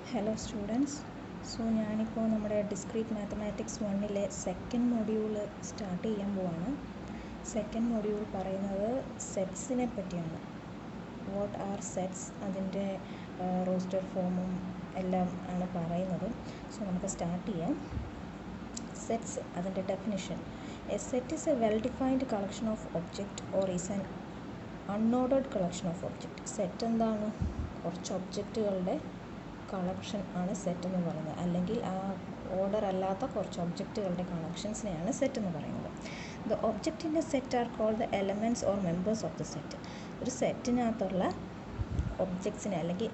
Hello students. ഞാനിപ്പോൾ നമ്മുടെ discrete mathematics 1-ലെ സെക്കൻഡ് മൊഡ്യൂൾ സ്റ്റാർട്ട് ചെയ്യാൻ പോവാണ്. സെക്കൻഡ് മൊഡ്യൂൾ പറയുന്നത് സെറ്റ്സിനെ പറ്റിയാണ്. വാട്ട് ആർ സെറ്റ്സ്, അതിൻ്റെ റോസ്റ്റർ ഫോമും എല്ലാം ആണ് പറയുന്നത്. നമുക്ക് സ്റ്റാർട്ട് ചെയ്യാം. സെറ്റ്സ്, അതിൻ്റെ definition. A set is a well defined collection of object or is an unordered collection of object. Set എന്താണ്? കുറച്ച് ഒബ്ജക്റ്റുകളുടെ കളക്ഷൻ ആണ് സെറ്റ് എന്ന് പറയുന്നത്, അല്ലെങ്കിൽ ആ ഓർഡർ അല്ലാത്ത കുറച്ച് ഒബ്ജക്റ്റുകളുടെ കളക്ഷൻസിനെയാണ് സെറ്റ് എന്ന് പറയുന്നത്. The object in a set are called the elements or members of the set. ഒരു സെറ്റിനകത്തുള്ള ഒബ്ജക്ട്സിനെ, അല്ലെങ്കിൽ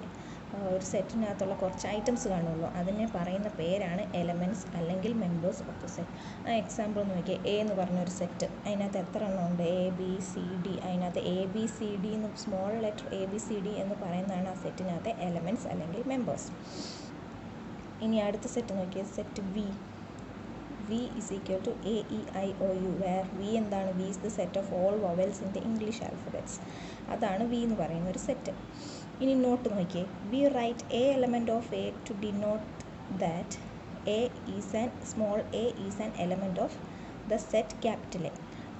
ഒരു സെറ്റിനകത്തുള്ള കുറച്ച് ഐറ്റംസ് കാണുമല്ലോ, അതിനെ പറയുന്ന പേരാണ് എലമെൻറ്റ്സ് അല്ലെങ്കിൽ മെമ്പേഴ്സ് ഓഫ് ദ സെറ്റ്. ആ എക്സാമ്പിൾ നോക്കിയാൽ എ എന്ന് പറഞ്ഞൊരു സെറ്റ്, അതിനകത്ത് എത്ര എണ്ണം ഉണ്ട്? A B C D. അതിനകത്ത് എ ബി സി ഡി എന്ന്, small letter A B C D എന്ന് പറയുന്നതാണ് ആ സെറ്റിനകത്തെ എലമെൻറ്റ്സ് അല്ലെങ്കിൽ മെമ്പേഴ്സ്. ഇനി അടുത്ത സെറ്റ് നോക്കിയാൽ set V. V is equal to A E I O u, where V എന്താണ്? V is the set of all vowels in the English alphabets. അതാണ് V എന്ന് പറയുന്ന ഒരു സെറ്റ്. ഇനി നോട്ട് നോക്കിയേ. We write a element of A to denote that a is an, small a is an element of the set capital A.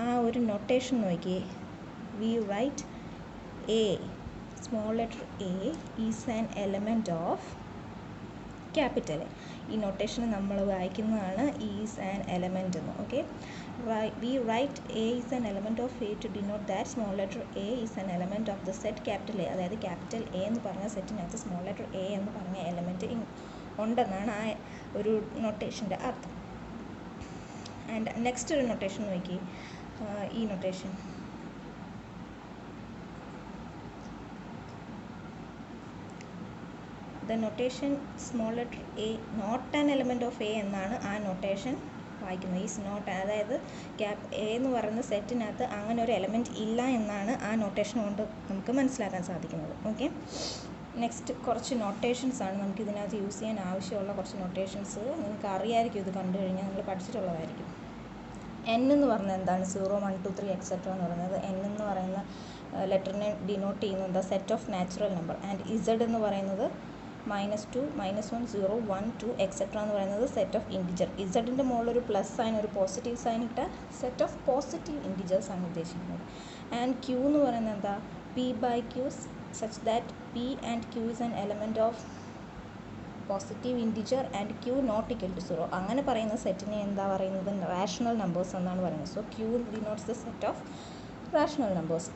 ആ ഒരു notation നോക്കിയേ. We write a, small letter A is an element of capital A. ഈ notation നമ്മൾ വായിക്കുന്നതാണ് is an element എന്ന്. Okay, we write A is an element of A to denote that small letter A is an element of the set capital A. അതായത് capital A എന്ന് പറഞ്ഞ സെറ്റിനകത്ത് small letter A എന്ന് പറഞ്ഞ element ഉണ്ടെന്നാണ് ആ ഒരു നൊട്ടേഷൻ്റെ അർത്ഥം. ആൻഡ് നെക്സ്റ്റ് ഒരു നൊട്ടേഷൻ നോക്കി. ഈ notation the notation small letter A not an element of A എന്നാണ് ആ നൊട്ടേഷൻ വായിക്കുന്നത്. ഈസ് നോട്ട്, അതായത് എ എന്ന് പറയുന്ന സെറ്റിനകത്ത് അങ്ങനെ ഒരു എലമെൻറ്റ് ഇല്ല എന്നാണ് ആ നൊട്ടേഷൻ കൊണ്ട് നമുക്ക് മനസ്സിലാക്കാൻ സാധിക്കുന്നത്. ഓക്കെ, നെക്സ്റ്റ് കുറച്ച് നൊട്ടേഷൻസ് ആണ് നമുക്ക് ഇതിനകത്ത് യൂസ് ചെയ്യാൻ ആവശ്യമുള്ള കുറച്ച് നൊട്ടേഷൻസ്. നിങ്ങൾക്ക് അറിയാമായിരിക്കും, ഇത് കണ്ടു കഴിഞ്ഞാൽ നിങ്ങൾ പഠിച്ചിട്ടുള്ളതായിരിക്കും. എൻ എന്ന് പറഞ്ഞാൽ എന്താണ്? 0 1 2 3 എക്സെട്ര എന്ന് പറയുന്നത്. എൻ എന്ന് പറയുന്ന ലെറ്ററിനെ ഡിനോട്ട് ചെയ്യുന്നത് set of natural number. And Z എന്ന് പറയുന്നത് -2 -1 0 1 2 എക്സെട്ര എന്ന് പറയുന്നത് സെറ്റ് ഓഫ് ഇൻറ്റിജർ. ഇസഡിൻ്റെ മുകളിലൊരു പ്ലസ് സൈൻ, ഒരു പോസിറ്റീവ് സൈൻ ഇട്ട സെറ്റ് ഓഫ് പോസിറ്റീവ് ഇൻറ്റിജേഴ്സ് ആണ് ഉദ്ദേശിക്കുന്നത്. ആൻഡ് ക്യൂ എന്ന് പറയുന്നത് എന്താ? P by q's such that p and q is an element of positive integer and q not equal to 0. അങ്ങനെ പറയുന്ന സെറ്റിനെ എന്താ പറയുന്നത്? റാഷണൽ നമ്പേഴ്സ് എന്നാണ് പറയുന്നത്. So Q denotes the set of rational numbers.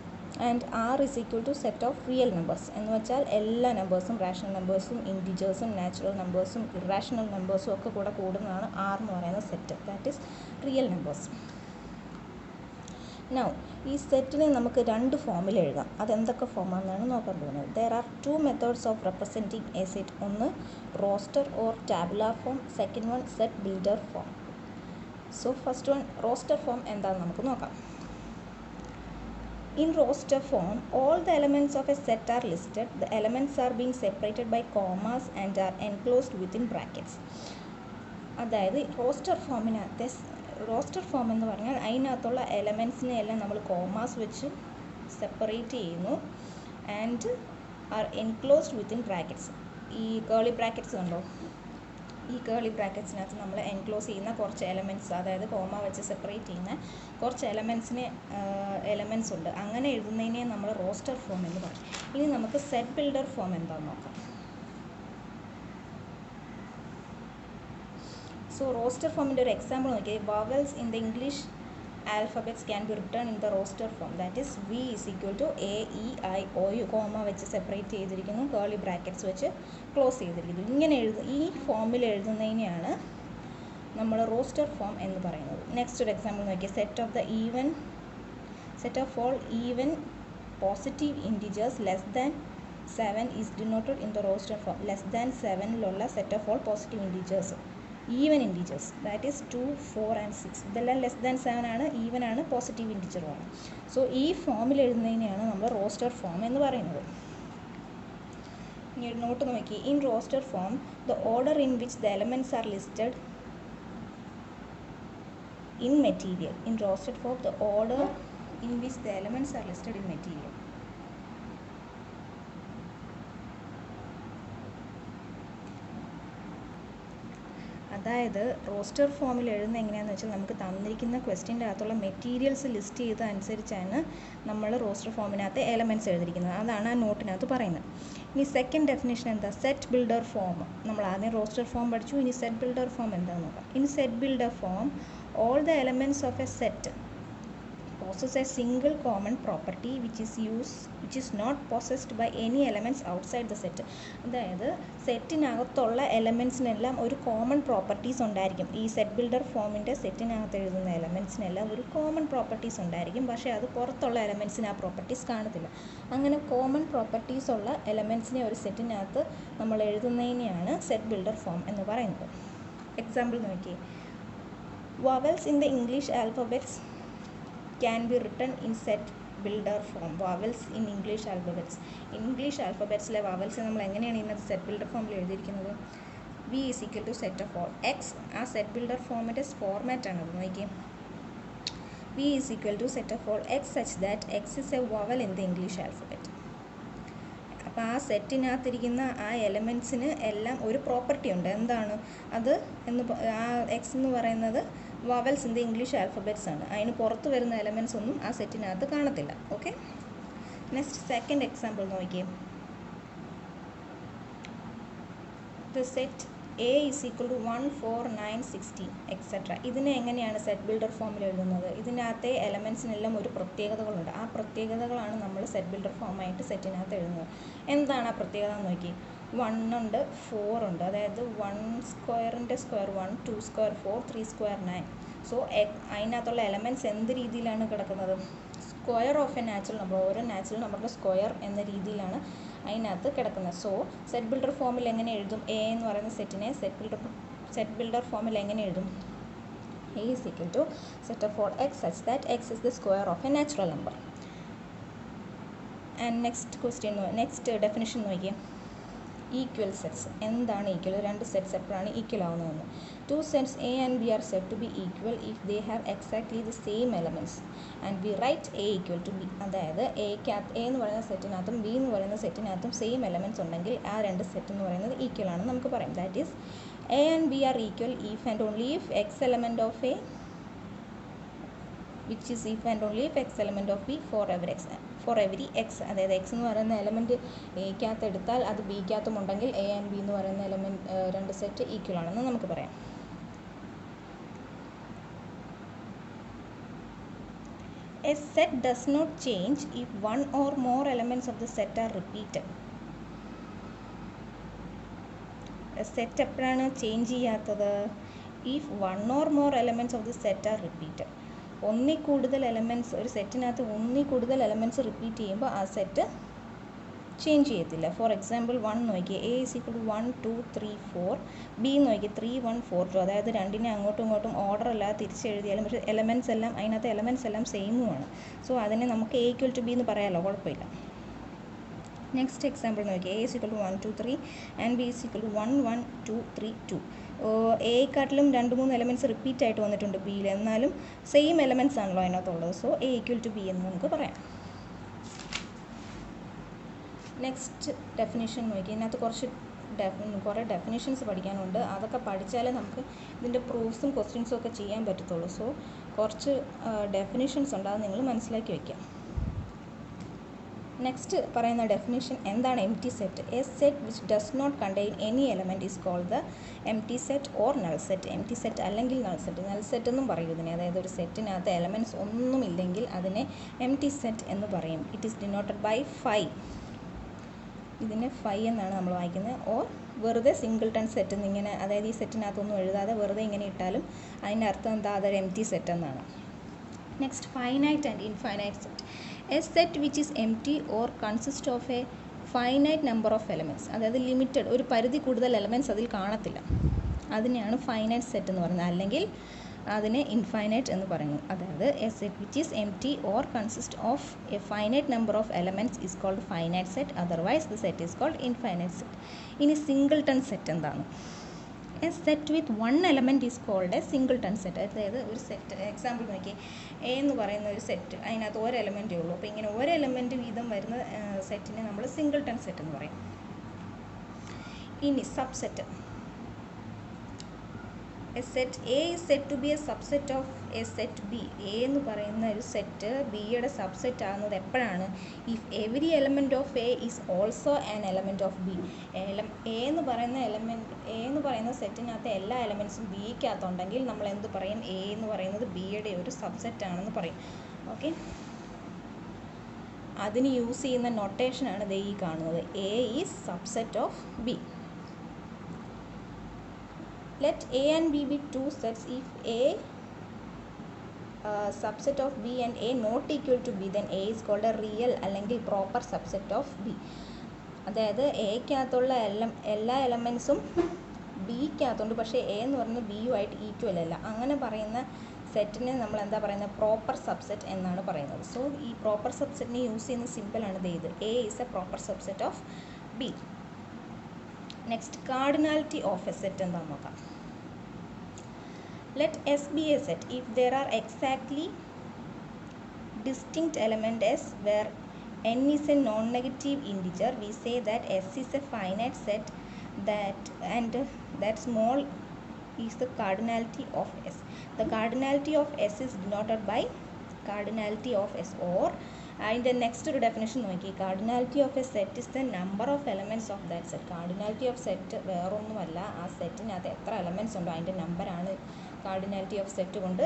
And R is equal to set of real numbers. എന്ന് വെച്ചാൽ എല്ലാ നമ്പേഴ്സും, റാഷണൽ നമ്പേഴ്സും ഇൻറ്റിജേഴ്സും നാച്ചുറൽ നമ്പേഴ്സും ഇറാഷണൽ നമ്പേഴ്സും ഒക്കെ കൂടെ കൂടുന്നതാണ് ആർ എന്ന് പറയുന്ന set. That is real numbers. Now ഈ സെറ്റിനെ നമുക്ക് രണ്ട് ഫോമിൽ എഴുതാം. അതെന്തൊക്കെ ഫോമാണെന്നാണ് നോക്കാൻ പോകുന്നത്. There are 2 methods of representing a set. ഒന്ന് roster or tabular form, second one set builder form. So first one roster form എന്താണെന്ന് നമുക്ക് നോക്കാം. In roster form, all the elements of a set are listed. The elements are being separated by commas and are enclosed within brackets. അതായത് roster form എന്ന് പറഞ്ഞാൽ അതിനകത്തുള്ള എലമെൻസിനെ എല്ലാം നമ്മൾ commas വെച്ച് സെപ്പറേറ്റ് ചെയ്യുന്നു. And R enclosed within brackets. ഈ കേളി brackets കണ്ടോ? ഈ കേളി ബ്രാക്കറ്റ്സിനകത്ത് നമ്മൾ എൻക്ലോസ് ചെയ്യുന്ന കുറച്ച് എലമെൻറ്റ്സ്, അതായത് കോമ വെച്ച് സെപ്പറേറ്റ് ചെയ്യുന്ന കുറച്ച് എലമെൻറ്റ്സ് ഉണ്ട്. അങ്ങനെ എഴുതുന്നതിനെ നമ്മൾ റോസ്റ്റർ ഫോം എന്ന് പറയും. ഇനി നമുക്ക് സെറ്റ് ബിൽഡർ ഫോം എന്താണെന്ന് നോക്കാം. സോ റോസ്റ്റർ ഫോമിൻ്റെ ഒരു എക്സാമ്പിൾ നോക്കിയാൽ, vowels in the English alphabets can be written in the roster form. That is V is equal to A E I O U. Comma വെച്ച് separate ചെയ്തിരിക്കുന്നു, curly brackets വെച്ച് close ചെയ്തിരിക്കുന്നു. ഇങ്ങനെ ഈ ഫോമിൽ എഴുതുന്നതിനെയാണ് നമ്മൾ റോസ്റ്റർ ഫോം എന്ന് പറയുന്നത്. നെക്സ്റ്റ് ഒരു എക്സാമ്പിൾ നോക്കിയാൽ, set of all even positive integers less than 7 is denoted in the roster form. Less than 7-ലുള്ള set of all positive integers, even integers, that is 2 4 and 6. ഇതെല്ലാം ലെസ് ദാൻ 7 ആണ്, even ആണ്, positive ഇൻറ്റിജറുമാണ്. So ഈ ഫോമിൽ എഴുതുന്നതിനെയാണ് നമ്മൾ roster form എന്ന് പറയുന്നത്. ഇനി ഒരു നോട്ട് നോക്കി. In roster form, the order in which the elements are listed in material. In rostered form, the order in which the elements are listed in material. അതായത് roster ഫോമിൽ എഴുതുന്നത് എങ്ങനെയാണെന്ന് വെച്ചാൽ നമുക്ക് തന്നിരിക്കുന്ന ക്വസ്റ്റ്യൻ്റെ അകത്തുള്ള മെറ്റീരിയൽസ് ലിസ്റ്റ് ചെയ്ത അനുസരിച്ചാണ് നമ്മൾ റോസ്റ്റർ ഫോമിനകത്ത് എലമെൻറ്റ്സ് എഴുതിയിരിക്കുന്നത്. അതാണ് ആ നോട്ടിനകത്ത് പറയുന്നത്. ഇനി സെക്കൻഡ് ഡെഫിനേഷൻ എന്താ? Set builder form. നമ്മൾ ആദ്യം റോസ്റ്റർ ഫോം പഠിച്ചു, ഇനി സെറ്റ് ബിൽഡർ ഫോം എന്താണെന്ന് നോക്കാം. ഇനി set builder form, all the elements of a set possess a single common property which is not possessed by any elements outside the set. അതായത് സെറ്റിനകത്തുള്ള എലമെൻറ്റ്സിനെല്ലാം ഒരു common properties ഉണ്ടായിരിക്കും. ഈ set builder ഫോമിൻ്റെ സെറ്റിനകത്ത് എഴുതുന്ന എലമെൻറ്റ്സിനെല്ലാം ഒരു common properties ഉണ്ടായിരിക്കും, പക്ഷേ അത് പുറത്തുള്ള എലമെൻറ്റ്സിന് ആ പ്രോപ്പർട്ടീസ് കാണത്തില്ല. അങ്ങനെ കോമൺ പ്രോപ്പർട്ടീസ് ഉള്ള എലമെൻറ്റ്സിനെ ഒരു സെറ്റിനകത്ത് നമ്മൾ എഴുതുന്നതിനെയാണ് സെറ്റ് ബിൽഡർ ഫോം എന്ന് പറയുന്നത്. എക്സാമ്പിൾ നോക്കിയേ. Vowels in the English alphabets can be written in set builder form. Vowels in English alphabets. English alphabetsലെ vowels നമ്മൾ എങ്ങനെയാണ് ഇന്നത്തെ സെറ്റ് ബിൽഡർ ഫോമിൽ എഴുതിയിരിക്കുന്നത്? V is equal to set of all x. ആ set builder ഫോമിൻ്റെ format ആണ് അത് നോക്കിയേ. V is equal to set of all x such that x is a vowel in the English alphabet. അപ്പോൾ ആ സെറ്റിനകത്തിരിക്കുന്ന ആ എലമെൻറ്റ്സിന് എല്ലാം ഒരു പ്രോപ്പർട്ടി ഉണ്ട്. എന്താണ് അത് ആ എക്സ് എന്ന് പറയുന്നത് vowels in the English alphabets ആണ്. അതിന് പുറത്ത് വരുന്ന എലമെൻറ്റ്സ് ഒന്നും ആ സെറ്റിനകത്ത് കാണത്തില്ല. ഓക്കെ, നെക്സ്റ്റ് സെക്കൻഡ് എക്സാമ്പിൾ നോക്കിയേ. The set A is equal to 1, 4, 9, 16 etc. ഇതിനെ എങ്ങനെയാണ് സെറ്റ് ബിൽഡർ ഫോമിൽ എഴുതുന്നത്? ഇതിനകത്തെ എലമെൻറ്റ്സിനെല്ലാം ഒരു പ്രത്യേകതകളുണ്ട്. ആ പ്രത്യേകതകളാണ് നമ്മൾ സെറ്റ് ബിൽഡർ ഫോമായിട്ട് സെറ്റിനകത്ത് എഴുതുന്നത്. എന്താണ് ആ പ്രത്യേകത എന്ന് നോക്കി. 1 ഉണ്ട്, 4 ഉണ്ട്, അതായത് 1 സ്ക്വയറിൻ്റെ സ്ക്വയർ 1, 2 സ്ക്വയർ 4, 3 സ്ക്വയർ 9. സോ അതിനകത്തുള്ള എലമെൻറ്റ്സ് എന്ത് രീതിയിലാണ് കിടക്കുന്നത്? Square of A natural number, ഓരോ നാച്ചുറൽ നമ്പറിൻ്റെ സ്ക്വയർ എന്ന രീതിയിലാണ് അതിനകത്ത് കിടക്കുന്നത്. സോ സെറ്റ് ബിൽഡർ ഫോമിൽ എങ്ങനെ എഴുതും? എ എന്ന് പറയുന്ന സെറ്റിനെ സെറ്റ് ബിൽഡർ ഫോമിൽ എങ്ങനെ എഴുതും? A is equal to set of all x such that x is the square of a natural number. And next definition നോക്കിയേ. Equal sets. എന്താണ് ഈക്വൽ? രണ്ട് സെറ്റ്സ് എപ്പോഴാണ് equal ആവുന്നതെന്ന്. Two sets A and B are said to be equal if they have exactly the same elements and we write A equal to B. അതായത് A എന്ന് പറയുന്ന സെറ്റിനകത്തും B എന്ന് പറയുന്ന സെറ്റിനകത്തും same elements ഉണ്ടെങ്കിൽ ആ രണ്ട് സെറ്റ് എന്ന് പറയുന്നത് ഈക്വൽ ആണെന്ന് നമുക്ക് പറയാം. That is A and B are equal if and only if x element of A which is if and only if x element of B for every x. അതായത് x എന്ന് പറയുന്ന element എക്കകത്ത് എടുത്താൽ അത് ബിക്കകത്തും ഉണ്ടെങ്കിൽ A and B എന്ന് പറയുന്ന രണ്ട് set equal ആണെന്ന് നമുക്ക് പറയാം. A set does not change if one or more elements of the set are repeated. Set എപ്പോഴാണ് ചേഞ്ച് ചെയ്യാത്തത്? If 1 or more elements of the set are repeated. ഒന്നിൽ കൂടുതൽ എലമെൻറ്റ്സ്, ഒരു സെറ്റിനകത്ത് ഒന്നിൽ കൂടുതൽ എലമെൻറ്റ്സ് റിപ്പീറ്റ് ചെയ്യുമ്പോൾ ആ സെറ്റ് ചേഞ്ച് ചെയ്യത്തില്ല. ഫോർ എക്സാമ്പിൾ 1 നോക്കിയേ. A is equal to 1, 2, 3, 4. B നോക്കിയേ 3, 1, 4, 2. അതായത് രണ്ടിനെ അങ്ങോട്ടും ഇങ്ങോട്ടും ഓർഡർ അല്ലാതെ തിരിച്ചെഴുതിയാലും പക്ഷേ എലമെൻറ്റ്സ് എല്ലാം അതിനകത്ത് എലമെൻറ്റ്സ് എല്ലാം സെയിമുമാണ്. സോ അതിനെ നമുക്ക് A equal to B എന്ന് പറയാമല്ലോ, കുഴപ്പമില്ല. നെക്സ്റ്റ് എക്സാമ്പിൾ നോക്കി. A is equal to 1, 2, 3 and B is equal to 1, 1, 2, 3, 2. എക്കാട്ടിലും 2-3 എലമെൻറ്റ്സ് റിപ്പീറ്റ് ആയിട്ട് വന്നിട്ടുണ്ട് ബിയിൽ, എന്നാലും സെയിം എലമെൻറ്റ്സ് ആണല്ലോ അതിനകത്തുള്ളത്. So A equal to B എന്ന് നമുക്ക് പറയാം. നെക്സ്റ്റ് ഡെഫിനേഷൻ നോക്കി. ഇതിനകത്ത് കുറേ ഡെഫിനേഷൻസ് പഠിക്കാനുണ്ട്. അതൊക്കെ പഠിച്ചാലേ നമുക്ക് ഇതിൻ്റെ പ്രൂഫ്സും ക്വസ്റ്റ്യൻസും ഒക്കെ ചെയ്യാൻ പറ്റത്തുള്ളൂ. സോ കുറച്ച് ഡെഫിനേഷൻസ് ഉണ്ട്, അത് നിങ്ങൾ മനസ്സിലാക്കി വയ്ക്കാം. നെക്സ്റ്റ് പറയുന്ന ഡെഫിനേഷൻ എന്താണ് empty set? A set which does not contain any element is called the empty set or null set. Empty set അല്ലെങ്കിൽ നൾ സെറ്റ്. നൾ സെറ്റ് എന്നും പറയും ഇതിനെ. അതായത് ഒരു സെറ്റിനകത്ത് എലമെൻറ്റ്സ് ഒന്നുമില്ലെങ്കിൽ അതിനെ എംപ്റ്റി സെറ്റ് എന്ന് പറയും. It is denoted by 5. ഇതിനെ 5 എന്നാണ് നമ്മൾ വായിക്കുന്നത്. ഓർ വെറുതെ സിംഗിൾട്ടൺ സെറ്റ് എന്നിങ്ങനെ, അതായത് ഈ സെറ്റിനകത്തൊന്നും എഴുതാതെ വെറുതെ ഇങ്ങനെ ഇട്ടാലും അതിൻ്റെ അർത്ഥം എന്താ? അതൊരു എംപ്റ്റി സെറ്റ് എന്നാണ്. Next finite and infinite set. A set which is empty or consist of a finite number of elements. അതായത് ലിമിറ്റഡ്, ഒരു പരിധി കൂടുതൽ എലമെൻറ്റ്സ് അതിൽ കാണത്തില്ല. അതിനെയാണ് ഫൈനൈറ്റ് സെറ്റ് എന്ന് പറയുന്നത്. അല്ലെങ്കിൽ അതിനെ ഇൻഫൈനൈറ്റ് എന്ന് പറയുന്നു. അതായത് a set which is empty or consist of a finite number of elements is called finite set. Otherwise the set is called infinite set. ഇനി സിംഗിൾട്ടൺ സെറ്റ് എന്താണ്? A set with 1 element is called a singleton set. അതായത് ഒരു set, example നോക്കി. A എന്ന് പറയുന്ന ഒരു set, അതിനകത്ത് ഒരു എലമെൻറ്റേ ഉള്ളൂ. അപ്പോൾ ഇങ്ങനെ ഒരു എലമെൻറ്റ് വീതം വരുന്ന സെറ്റിനെ നമ്മൾ സിംഗിൾട്ടൺ സെറ്റ് എന്ന് പറയും. ഇനി subset. A set A is said to be a subset of a set B. A എന്ന് പറയുന്ന ഒരു സെറ്റ് ബിയുടെ സബ്സെറ്റ് ആകുന്നത് എപ്പോഴാണ്? If every element of A is also an element of B. A എന്ന് പറയുന്ന സെറ്റിനകത്ത് എല്ലാ എലമെൻറ്റ്സും ബിക്കകത്തുണ്ടെങ്കിൽ നമ്മൾ എന്ത് പറയും? എ എന്ന് പറയുന്നത് ബിയുടെ ഒരു സബ്സെറ്റ് ആണെന്ന് പറയും. ഓക്കെ, അതിന് യൂസ് ചെയ്യുന്ന നൊട്ടേഷനാണ് ദേ ഈ കാണുന്നത്. A is subset of B. Let A and B be two sets. If A subset of B and A not equal to B, then A is called a real അല്ലെങ്കിൽ proper subset of B. അതായത് എക്കകത്തുള്ള എല്ലാ എലമെൻസും ബിക്കകത്തുണ്ട്, പക്ഷേ A എന്ന് പറയുന്നത് ബിയുമായിട്ട് equal അല്ല. അങ്ങനെ പറയുന്ന സെറ്റിനെ നമ്മൾ എന്താ പറയുന്നത്? പ്രോപ്പർ സബ്സെറ്റ് എന്നാണ് പറയുന്നത്. സോ ഈ പ്രോപ്പർ സബ്സെറ്റിനെ യൂസ് ചെയ്യുന്ന സിമ്പിളാണ് ഇത്. A is a proper subset of B. Next, cardinality of a set എന്താണെന്ന് നോക്കാം. Let S be a set if there are exactly distinct elements where n is a non-negative integer. We say that S is a finite set that small is the cardinality of S. The cardinality of S is denoted by cardinality of S, or അതിൻ്റെ next ഒരു definition നോക്കി. Cardinality of a set is the number of elements of that set. Cardinality of set വേറൊന്നുമല്ല, ആ സെറ്റിനകത്ത് എത്ര elements ഉണ്ടോ അതിൻ്റെ നമ്പറാണ് cardinality of set കൊണ്ട്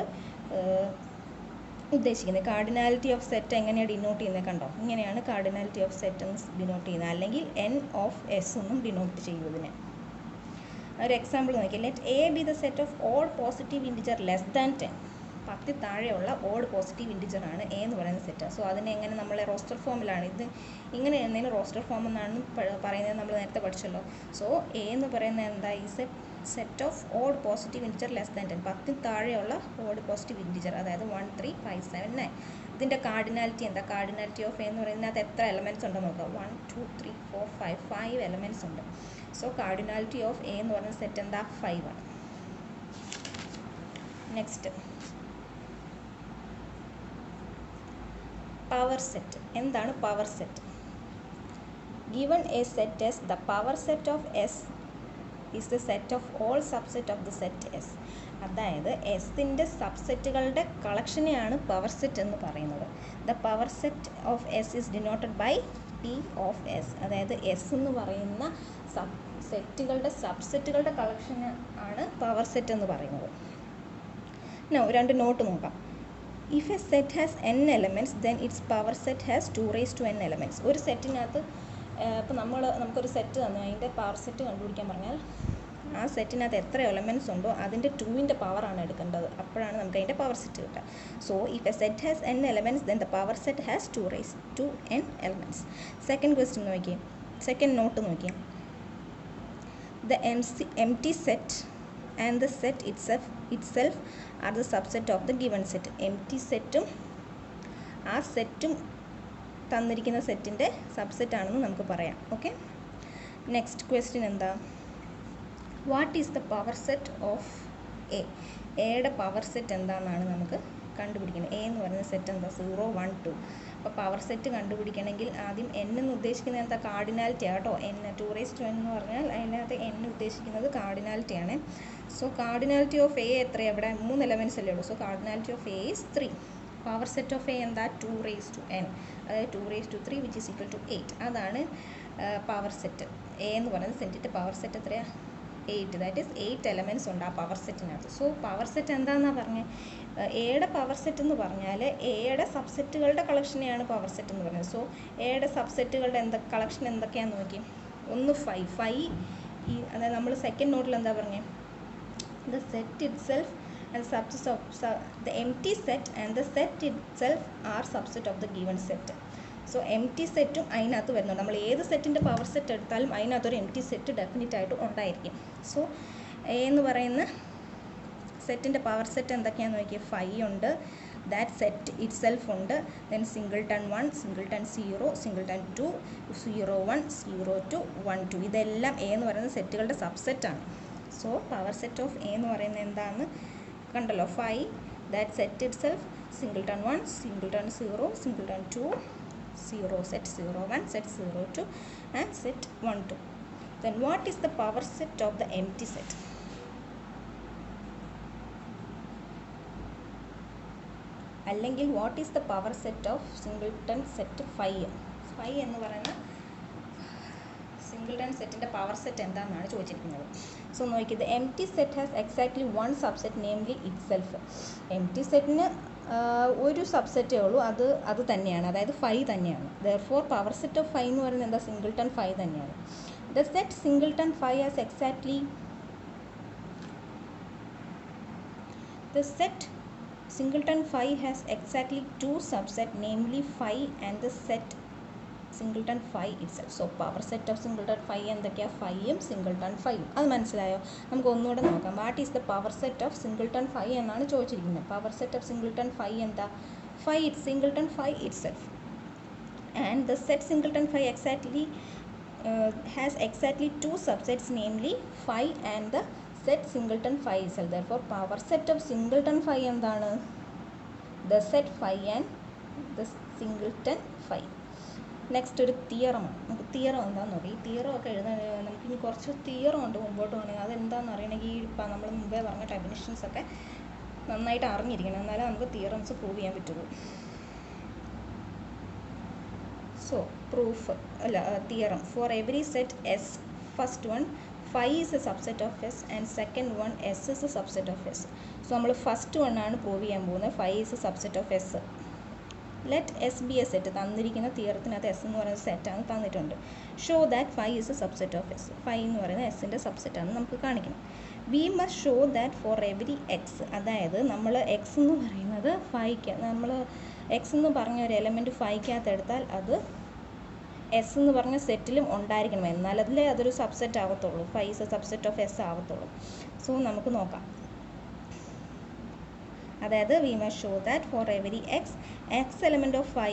ഉദ്ദേശിക്കുന്നത്. കാർഡിനാലിറ്റി ഓഫ് സെറ്റ് എങ്ങനെയാണ് ഡിനോട്ട് ചെയ്യുന്നത്? കണ്ടോ, ഇങ്ങനെയാണ് കാർഡിനാലിറ്റി ഓഫ് സെറ്റ് എന്ന് ഡിനോട്ട് ചെയ്യുന്നത്, അല്ലെങ്കിൽ എൻ ഓഫ് എസ് എന്നും ഡിനോട്ട് ചെയ്യുന്നതിന്. ഒരു എക്സാമ്പിൾ നോക്കിയാൽ, let A B the set of odd positive integer less than 10. 10 താഴെയുള്ള ഓഡ് പോസിറ്റീവ് ഇൻറ്റിജർ ആണ് എ എന്ന് പറയുന്ന സെറ്റ്. സോ അതിനെ എങ്ങനെ നമ്മൾ റോസ്റ്റർ ഫോമിലാണ് ഇത് ഇങ്ങനെ എന്നതിന് റോസ്റ്റർ ഫോം എന്നാണ് പറയുന്നത്, നമ്മൾ നേരത്തെ പഠിച്ചല്ലോ. സോ എ എന്ന് പറയുന്നത് എന്താ? Is A set of odd positive integer less than 10. 10 താഴെയുള്ള ഓഡ് പോസിറ്റീവ് ഇൻറ്റിജർ, അതായത് 1 3 5 7 9. ഇതിൻ്റെ കാർഡിനാലിറ്റി എന്താ? കാർഡിനാലിറ്റി ഓഫ് എ എന്ന് പറയുന്നതിനകത്ത് എത്ര എലമെൻറ്റ്സ് ഉണ്ടെന്ന് നോക്കാം. 1 2 3 4 5 എലമെൻറ്റ്സ് ഉണ്ട്. സോ കാർഡിനാലിറ്റി ഓഫ് എ എന്ന് പറയുന്ന സെറ്റ് എന്താ? 5 ആണ്. Next, power set. എന്താണ് power set? Given a set S, the power set of S is the set of all subset of the set S. അതായത് എസിൻ്റെ സബ്സെറ്റുകളുടെ കളക്ഷനെയാണ് പവർ സെറ്റ് എന്ന് പറയുന്നത്. The power set of S is denoted by P of S. അതായത് S എന്ന് പറയുന്ന സബ്സെറ്റുകളുടെ കളക്ഷൻ ആണ് പവർ സെറ്റ് എന്ന് പറയുന്നത്. രണ്ട് നോട്ട് നോക്കാം. If a set has n elements, then its power set has 2 raised to n elements. ഒരു സെറ്റിനകത്ത് ഇപ്പോൾ നമുക്കൊരു സെറ്റ് തന്നു, അതിൻ്റെ പവർ സെറ്റ് കണ്ടുപിടിക്കാൻ പറഞ്ഞാൽ ആ സെറ്റിനകത്ത് എത്ര എലമെൻറ്റ്സ് ഉണ്ടോ അതിൻ്റെ 2ൻ്റെ പവറാണ് എടുക്കേണ്ടത്. അപ്പോഴാണ് നമുക്ക് അതിൻ്റെ പവർ സെറ്റ് കിട്ടുക. So if A set has n elements, then the power set has 2 raised to n elements. Second question നോക്കിയേ, സെക്കൻഡ് നോട്ട് നോക്കിയേ. The empty set and the set itself are the subset of the given set. empty സെറ്റും ആ സെറ്റും തന്നിരിക്കുന്ന സെറ്റിൻ്റെ subset ആണെന്ന് നമുക്ക് പറയാം. ഓക്കെ, നെക്സ്റ്റ് ക്വസ്റ്റ്യൻ എന്താ? What is the power set of A? എയുടെ പവർ സെറ്റ് എന്താണെന്നാണ് നമുക്ക് കണ്ടുപിടിക്കുന്നത്. എ എന്ന് പറയുന്ന സെറ്റ് എന്താ? 0 1 2. അപ്പോൾ പവർ സെറ്റ് കണ്ടുപിടിക്കണമെങ്കിൽ ആദ്യം n എന്ന് ഉദ്ദേശിക്കുന്നത് എന്താ? കാർഡിനാലിറ്റി ആട്ടോ. n 2 raised to n എന്ന് പറഞ്ഞാൽ അതിനകത്ത് n ഉദ്ദേശിക്കുന്നത് കാർഡിനാലിറ്റിയാണ്. സോ കാർഡിനാലിറ്റി ഓഫ് എ എത്രയാണ്? ഇവിടെ 3 എലമെൻറ്റ്സ് അല്ലേ ഉള്ളൂ. So cardinality of A is 3. Power set of A എന്താ? 2 raised to n, അതായത് 2 raised to 3 which is equal to 8. അതാണ് പവർ സെറ്റ്. എ എന്ന് പറയുന്ന സെറ്റിൻ്റെ പവർ സെറ്റ് എത്രയാണ്? 8. ദാറ്റ് ഈസ് 8 എലമെൻറ്റ്സ് ഉണ്ട് ആ പവർ സെറ്റിനകത്ത്. സോ പവർ സെറ്റ് എന്താണെന്നാണ് പറഞ്ഞത്? എയുടെ പവർ സെറ്റ് എന്ന് പറഞ്ഞാൽ എയുടെ സബ്സെറ്റുകളുടെ കളക്ഷനെയാണ് പവർ സെറ്റ് എന്ന് പറയുന്നത്. സോ എയുടെ സബ്സെറ്റുകളുടെ കളക്ഷൻ എന്തൊക്കെയാണെന്ന് നോക്കി. ഒന്ന് 5 അതായത് നമ്മൾ സെക്കൻഡ് നോട്ടിൽ എന്താ പറഞ്ഞത്? The set it self and subset of the empty set and the set itself are subset of the given set. So empty സെറ്റും അതിനകത്ത് വരുന്നുണ്ട്. നമ്മൾ ഏത് സെറ്റിൻ്റെ പവർ സെറ്റ് എടുത്താലും അതിനകത്തൊരു empty സെറ്റ് ഡെഫിനറ്റ് ആയിട്ട് ഉണ്ടായിരിക്കും. സോ എ എന്ന് പറയുന്ന സെറ്റിൻ്റെ പവർ സെറ്റ് എന്തൊക്കെയാണെന്ന് നോക്കിയാൽ 5 ഉണ്ട്, ദാറ്റ് സെറ്റ് ഇറ്റ് സെൽഫ് ഉണ്ട്, ദെൻ സിംഗിൾട്ടൺ 1 സിംഗിൾട്ടൺ 0 സിംഗിൾട്ടൺ 2 0 1 0 2 1 2. ഇതെല്ലാം എ എന്ന് പറയുന്ന സെറ്റുകളുടെ സബ്സെറ്റാണ്. So power set of A എന്ന് പറയുന്നത് എന്താണെന്ന് കണ്ടല്ലോ. 5 that set itself, singleton 1 singleton 0 singleton 2 0 set 0 1 set 0 2 and set 1 2. Then what is the power set of the empty set? അല്ലെങ്കിൽ what is the power set of singleton set phi. Phi എന്ന് പറയുന്ന singleton സെറ്റിൻ്റെ power set എന്താണെന്നാണ് ചോദിച്ചിരിക്കുന്നത്. So നോക്കിയത് M T set has exactly one subset namely it self. M T സെറ്റിന് ഒരു സബ്സെറ്റേ ഉള്ളൂ, അത് തന്നെയാണ്, അതായത് ഫൈ തന്നെയാണ്. Therefore power set of phi എന്ന് പറയുന്നത് എന്താ, സിംഗിൾട്ടൺ ഫൈ തന്നെയാണ്. The set singleton phi has exactly the set singleton phi has exactly two subset, namely phi and the set singleton phi itself. So power set of singleton phi എന്തൊക്കെയാണ്, ഫൈയും singleton ഫൈയും. അത് മനസ്സിലായോ? നമുക്ക് ഒന്നുകൂടെ നോക്കാം. What is the power set of singleton phi എന്നാണ് ചോദിച്ചിരിക്കുന്നത്. Power set of singleton phi എന്താ, phi singleton phi itself. And the set singleton phi exactly has exactly two subsets, namely phi and the set singleton phi itself. Therefore power set of singleton phi എന്താണ്, the set phi and the singleton phi. Next ഒരു തിയറമാണ്. നമുക്ക് theorem എന്താണെന്ന് നോക്കാം. ഈ theorem ഒക്കെ എഴുതാൻ നമുക്കിനി കുറച്ച് തിയറം ഉണ്ട് മുമ്പോട്ട് പോകണമെങ്കിൽ. അതെന്താണെന്ന് അറിയണമെങ്കിൽ ഇപ്പം നമ്മൾ മുമ്പേ പറഞ്ഞ ഡെഫിനിഷൻസ് ഒക്കെ നന്നായിട്ട് അറിഞ്ഞിരിക്കണം, എന്നാലേ നമുക്ക് തിയറംസ് പ്രൂവ് ചെയ്യാൻ പറ്റുള്ളൂ. സോ പ്രൂഫ് അല്ല, theorem. For every set S, first one phi is a subset of S and second one S is a subset of S. So നമ്മൾ ഫസ്റ്റ് വൺ ആണ് പ്രൂവ് ചെയ്യാൻ പോകുന്നത്. phi is a subset of S. Let S be a set. തന്നിരിക്കുന്ന തിയറത്തിനകത്ത് S എന്ന് പറയുന്ന സെറ്റാണ് തന്നിട്ടുണ്ട്. Show that phi is a subset of S. phi എന്ന് പറയുന്നത് എസിൻ്റെ സബ്സെറ്റാണ് നമുക്ക് കാണിക്കണം. V must show that for every X, അതായത് നമ്മൾ എക്സ് എന്ന് പറയുന്നത് ഫൈക്ക്, നമ്മൾ എക്സ് എന്ന് പറഞ്ഞ ഒരു എലമെൻറ്റ് ഫൈക്കകത്ത് എടുത്താൽ അത് എസ് എന്ന് പറഞ്ഞ സെറ്റിലും ഉണ്ടായിരിക്കണം, എന്നാലല്ലേ അതൊരു സബ്സെറ്റ് ആവത്തുള്ളൂ. Phi is a subset of S ആവത്തുള്ളൂ. സോ നമുക്ക് നോക്കാം. അതായത് we must show that for every x element of phi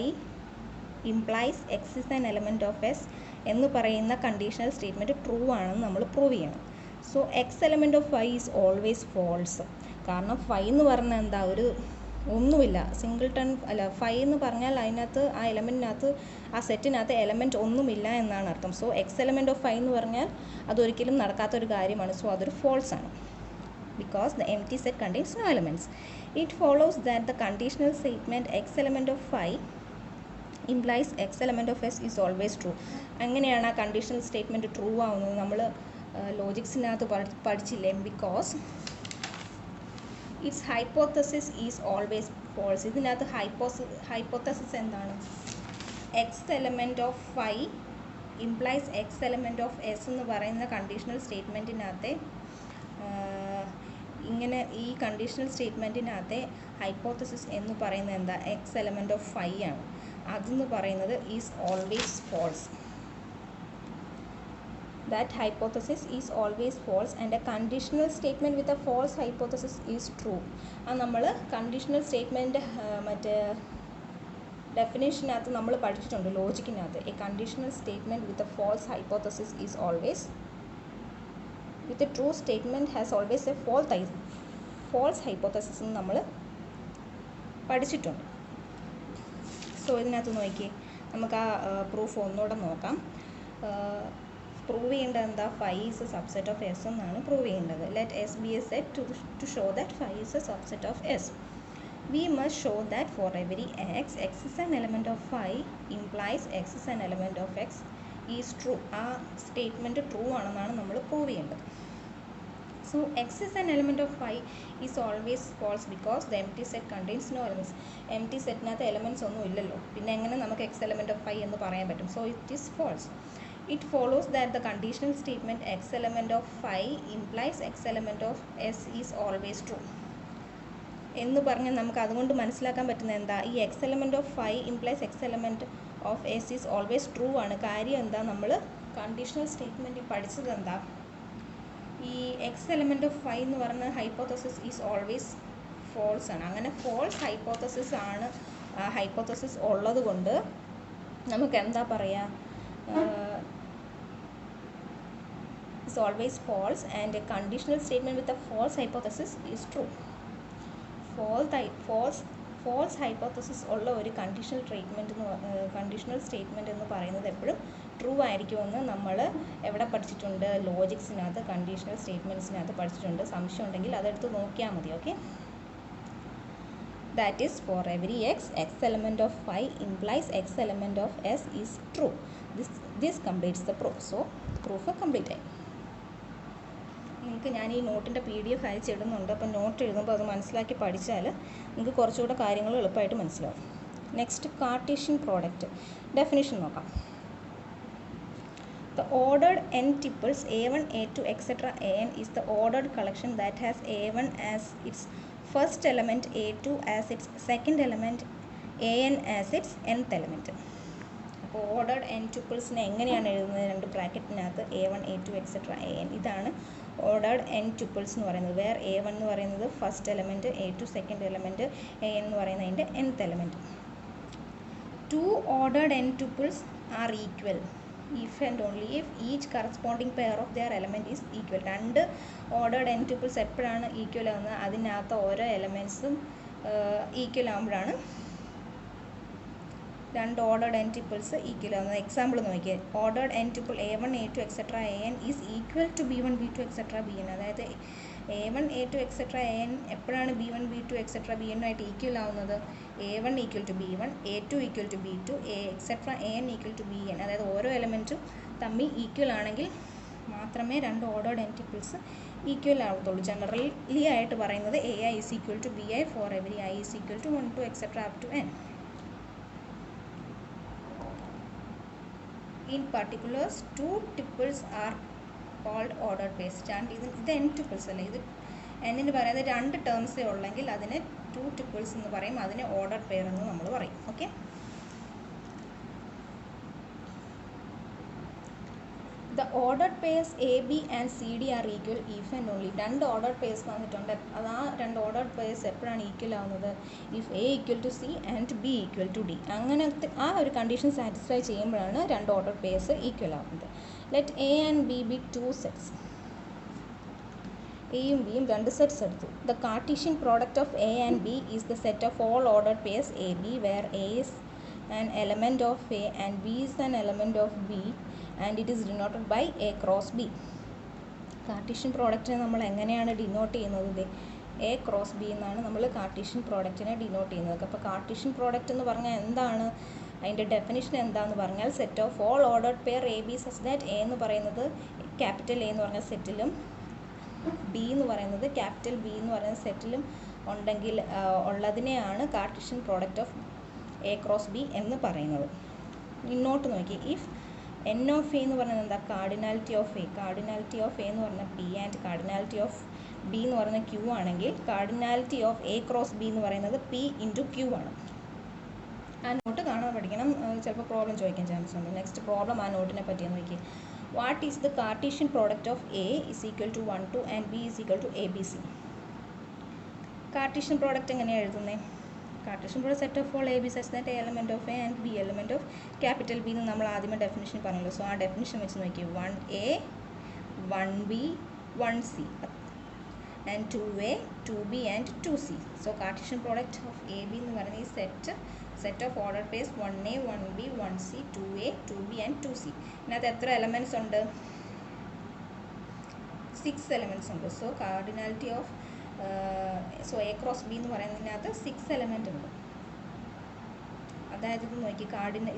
implies X is an element of S എന്ന് പറയുന്ന കണ്ടീഷണൽ സ്റ്റേറ്റ്മെൻറ്റ് ട്രൂ ആണെന്ന് നമ്മൾ പ്രൂവ് ചെയ്യണം. So X element of phi is always false. കാരണം ഫൈ എന്ന് പറഞ്ഞാൽ എന്താ, ഒരു ഒന്നുമില്ല, സിംഗിൾട്ടൺ അല്ല. ഫൈ എന്ന് പറഞ്ഞാൽ അതിനകത്ത് ആ എലമെൻറ്റിനകത്ത് ആ സെറ്റിനകത്ത് എലമെൻറ്റ് ഒന്നുമില്ല എന്നാണ് അർത്ഥം. So X element of phi എന്ന് പറഞ്ഞാൽ അതൊരിക്കലും നടക്കാത്തൊരു കാര്യമാണ്. സോ അതൊരു ഫോൾസ് ആണ്. Because the empty set contains no elements. It follows that the conditional statement X element of phi implies X element of S is always true. അങ്ങനെയാണ് ആ conditional statement true ആവുന്നത്. നമ്മൾ ലോജിക്സിനകത്ത് പഠിച്ചില്ലേ, because its hypothesis is always false. ഇതിനകത്ത് hypothesis എന്താണ്, X element of phi implies X element of S എന്ന് പറയുന്ന കണ്ടീഷണൽ സ്റ്റേറ്റ്മെൻറ്റിനകത്തെ ഇങ്ങനെ ഈ കണ്ടീഷണൽ സ്റ്റേറ്റ്മെൻറ്റിനകത്തെ ഹൈപ്പോത്തസിസ് എന്ന് പറയുന്നത് എന്താ, എക്സ് എലമെൻറ്റ് ഓഫ് ഫൈ ആണ്. അതെന്ന് പറയുന്നത് is always false. That hypothesis is always false and a conditional statement with a false hypothesis is true. നമ്മൾ കണ്ടീഷണൽ സ്റ്റേറ്റ്മെൻറ്റ് മറ്റേ ഡെഫിനേഷനകത്ത് നമ്മൾ പഠിച്ചിട്ടുണ്ട് ലോജിക്കിനകത്ത്. A conditional statement with a false hypothesis is always, with a true statement has always a false hypothesis എന്ന് നമ്മൾ പഠിച്ചിട്ടുണ്ട്. So ഇതിനകത്ത് നോക്കിയേ, നമുക്ക് ആ പ്രൂഫ് ഒന്നുകൂടെ നോക്കാം. പ്രൂവ് ചെയ്യേണ്ടത് എന്താ, phi is a subset of S എന്നാണ് പ്രൂവ് ചെയ്യേണ്ടത്. Let S be a set to show that phi is a subset of S. We must show that for every X is an element of phi implies X is an element of X is true. ആ statement true ആണെന്നാണ് നമ്മൾ prove ചെയ്യേണ്ടത്. So X is an element of phi is always false because the empty set contains no elements. Empty സെറ്റിനകത്ത് elements ഒന്നും ഇല്ലല്ലോ, പിന്നെ എങ്ങനെ നമുക്ക് എക്സ് എലമെൻറ്റ് ഓഫ് ഫൈ എന്ന് പറയാൻ പറ്റും? So it is false. It follows that the conditional statement x element of phi implies x element of s is always true. എന്ന് പറഞ്ഞാൽ നമുക്ക് അതുകൊണ്ട് മനസ്സിലാക്കാൻ പറ്റുന്നത് എന്താ, ഈ X element of phi implies X element of S is always true ആണ്. കാര്യം എന്താ, നമ്മൾ കണ്ടീഷണൽ സ്റ്റേറ്റ്മെൻറ്റിൽ പഠിച്ചത് എന്താ, ഈ എക്സ് എലമെൻറ്റ് ഓഫ് ഫൈ എന്ന് പറഞ്ഞ ഹൈപ്പോത്തസിസ് ഈസ് ഓൾവേസ് ഫോൾസ് ആണ്. അങ്ങനെ ഫോൾസ് ഹൈപ്പോത്തസിസ് ആണ്, ഹൈപ്പോത്തസിസ് ഉള്ളത് കൊണ്ട് നമുക്ക് എന്താ പറയുക, is always false and a conditional statement with a false hypothesis is true. False hypothesis ഉള്ള ഒരു കണ്ടീഷണൽ സ്റ്റേറ്റ്മെൻറ്റ് എന്ന് പറയുന്നത് എപ്പോഴും ട്രൂ ആയിരിക്കുമെന്ന് നമ്മൾ എവിടെ പഠിച്ചിട്ടുണ്ട്, ലോജിക്സിനകത്ത് കണ്ടീഷണൽ സ്റ്റേറ്റ്മെൻറ്റ്സിനകത്ത് പഠിച്ചിട്ടുണ്ട്. സംശയം ഉണ്ടെങ്കിൽ അതെടുത്ത് നോക്കിയാൽ മതി. Okay, That is, for every x element of phi implies x element of s is true. This completes the proof. So proof complete ആയി. നിങ്ങൾക്ക് ഞാൻ ഈ നോട്ടിൻ്റെ PDF അയച്ചിടുന്നുണ്ട്. അപ്പം നോട്ട് എഴുതുമ്പോൾ അത് മനസ്സിലാക്കി പഠിച്ചാൽ നിങ്ങൾക്ക് കുറച്ചുകൂടെ കാര്യങ്ങൾ എളുപ്പമായിട്ട് മനസ്സിലാവും. നെക്സ്റ്റ് കാർട്ടീഷ്യൻ പ്രോഡക്റ്റ് ഡെഫിനിഷൻ നോക്കാം. The ordered n tuples a1, a2, etc. an is the ordered collection that has a1 as its first element, a2 as its second element, an as its nth element. അപ്പോൾ ordered n ട്യൂപ്പിൾസിനെ എങ്ങനെയാണ് എഴുതുന്നത്? രണ്ട് ബ്രാക്കറ്റിനകത്ത് a1, a2, etc. an. ഇതാണ് ordered n tuples എന്ന് പറയുന്നത്. Where a1 എന്ന് പറയുന്നത് first element, a2 second element, an എന്ന് പറയുന്നത് അതിൻ്റെ nth എലമെൻറ്റ്. Two ordered n tuples are equal if and only if each corresponding pair of their element is equal. രണ്ട് ഓർഡേർഡ് n ട്യൂപ്പിൾസ് എപ്പോഴാണ് ഈക്വൽ ആവുന്നത്? അതിനകത്ത് ഓരോ എലമെൻറ്റ്സും ഈക്വൽ ആകുമ്പോഴാണ് രണ്ട് ഓർഡേർഡ് n ട്യൂപ്പിൾസ് ഈക്വൽ ആവുന്നത്. എക്സാമ്പിൾ നോക്കിയാൽ ordered n tuple a1, a2, etc. an is equal to b1, b2, etc. bn. അതായത് a1, a2, etc. an എപ്പോഴാണ് b1, b2, etc. bn ആയിട്ട് ഈക്വൽ ആവുന്നത്? a1 equal to b1, a2 equal to b2, etc. an equal to bn. അതായത് ഓരോ എലമെൻറ്റും തമ്മിൽ equal ആണെങ്കിൽ മാത്രമേ രണ്ട് ഓർഡേർഡ് n ട്യൂപ്പിൾസ് ഈക്വൽ ആവത്തുള്ളൂ. ജനറലി ആയിട്ട് പറയുന്നത് ai is equal to bi for every i is equal to 1, 2, etc. up to n. In particulars, two tuples are called ordered pairs. ഇത് n ട്യൂപ്പിൾസ് അല്ലേ, ഇത് n പറയുന്നത് രണ്ട് ടേംസേ ഉള്ളെങ്കിൽ അതിനെ ടു ട്യൂപ്പിൾസ് എന്ന് പറയും, അതിനെ ഓർഡർഡ് പെയർ എന്ന് നമ്മൾ പറയും. Okay, the ordered pairs A B and C D are equal if and only. രണ്ട് ഓർഡർഡ് പെയർസ് വന്നിട്ടുണ്ട്. അത് ആ രണ്ട് ഓർഡർഡ് പെയർസ് എപ്പോഴാണ് ഈക്വൽ ആവുന്നത്? If A equal to C and B equal to D. അങ്ങനത്തെ ആ ഒരു കണ്ടീഷൻ സാറ്റിസ്ഫൈ ചെയ്യുമ്പോഴാണ് രണ്ട് ഓർഡർഡ് പെയർസ് ഈക്വൽ ആവുന്നത്. Let A and B be two sets. എയും ബിയും രണ്ട് സെറ്റ്സ് എടുത്തു. The Cartesian product of A and B is the set of all ordered pairs A B where A is an element of A and B is an element of B and it is denoted by A cross B. Cartesian പ്രോഡക്റ്റിനെ നമ്മൾ എങ്ങനെയാണ് denote ചെയ്യുന്നത്? A cross B എന്നാണ് നമ്മൾ Cartesian പ്രോഡക്റ്റിനെ denote ചെയ്യുന്നത്. അപ്പോൾ Cartesian product എന്ന് പറഞ്ഞാൽ എന്താണ്? അതിൻ്റെ ഡെഫിനിഷൻ എന്താണെന്ന് പറഞ്ഞാൽ set of all ordered pair A B such that A എന്ന് പറയുന്നത് ക്യാപിറ്റൽ എ എന്ന് പറഞ്ഞ സെറ്റിലും ബി എന്ന് പറയുന്നത് ക്യാപിറ്റൽ ബി എന്ന് പറയുന്ന സെറ്റിലും ഉണ്ടെങ്കിൽ ഉള്ളതിനെയാണ് Cartesian product of A cross B എന്ന് പറയുന്നത്. ഇങ്ങോട്ട് നോക്കി, ഇഫ് എൻ ഓഫ് എ എന്ന് പറയുന്നത് എന്താ? Cardinality of A. Cardinality of A എന്ന് പറഞ്ഞാൽ P and cardinality of B എന്ന് പറയുന്നത് ക്യൂ ആണെങ്കിൽ cardinality of A cross B എന്ന് പറയുന്നത് പി ഇൻറ്റു ക്യൂ ആണ്. ആ നോട്ട് കാണാൻ പഠിക്കണം, ചിലപ്പോൾ പ്രോബ്ലം ചോദിക്കാൻ ചാൻസ് ഉണ്ട്. നെക്സ്റ്റ് പ്രോബ്ലം ആ നോട്ടിനെ പറ്റിയെന്ന് നോക്കി. What is the Cartesian product of A is equal to 1, 2 and B is equal to A B C. Cartesian product എങ്ങനെയാണ് എഴുതുന്നത്? Cartesian product set of all A B such that A element of A and B element of capital B എന്ന് നമ്മൾ ആദ്യമേ definition പറഞ്ഞല്ലോ. So ആ definition വെച്ച് നോക്കി, 1a 1b 1c and 2a 2b and 2c. So Cartesian product of A B എന്ന് പറയുന്നത് ഈ set of order purse 1a 1b 1c 2a 2b and 2c. ഇതിനകത്ത് എത്ര എലമെൻറ്റ്സ് ഉണ്ട്? 6 എലമെൻറ്റ്സ് ഉണ്ട്. So cardinality of A cross B എന്ന് പറയുന്നതിനകത്ത് 6 element ഉണ്ട്. അതായത് ഇത് നോക്കി,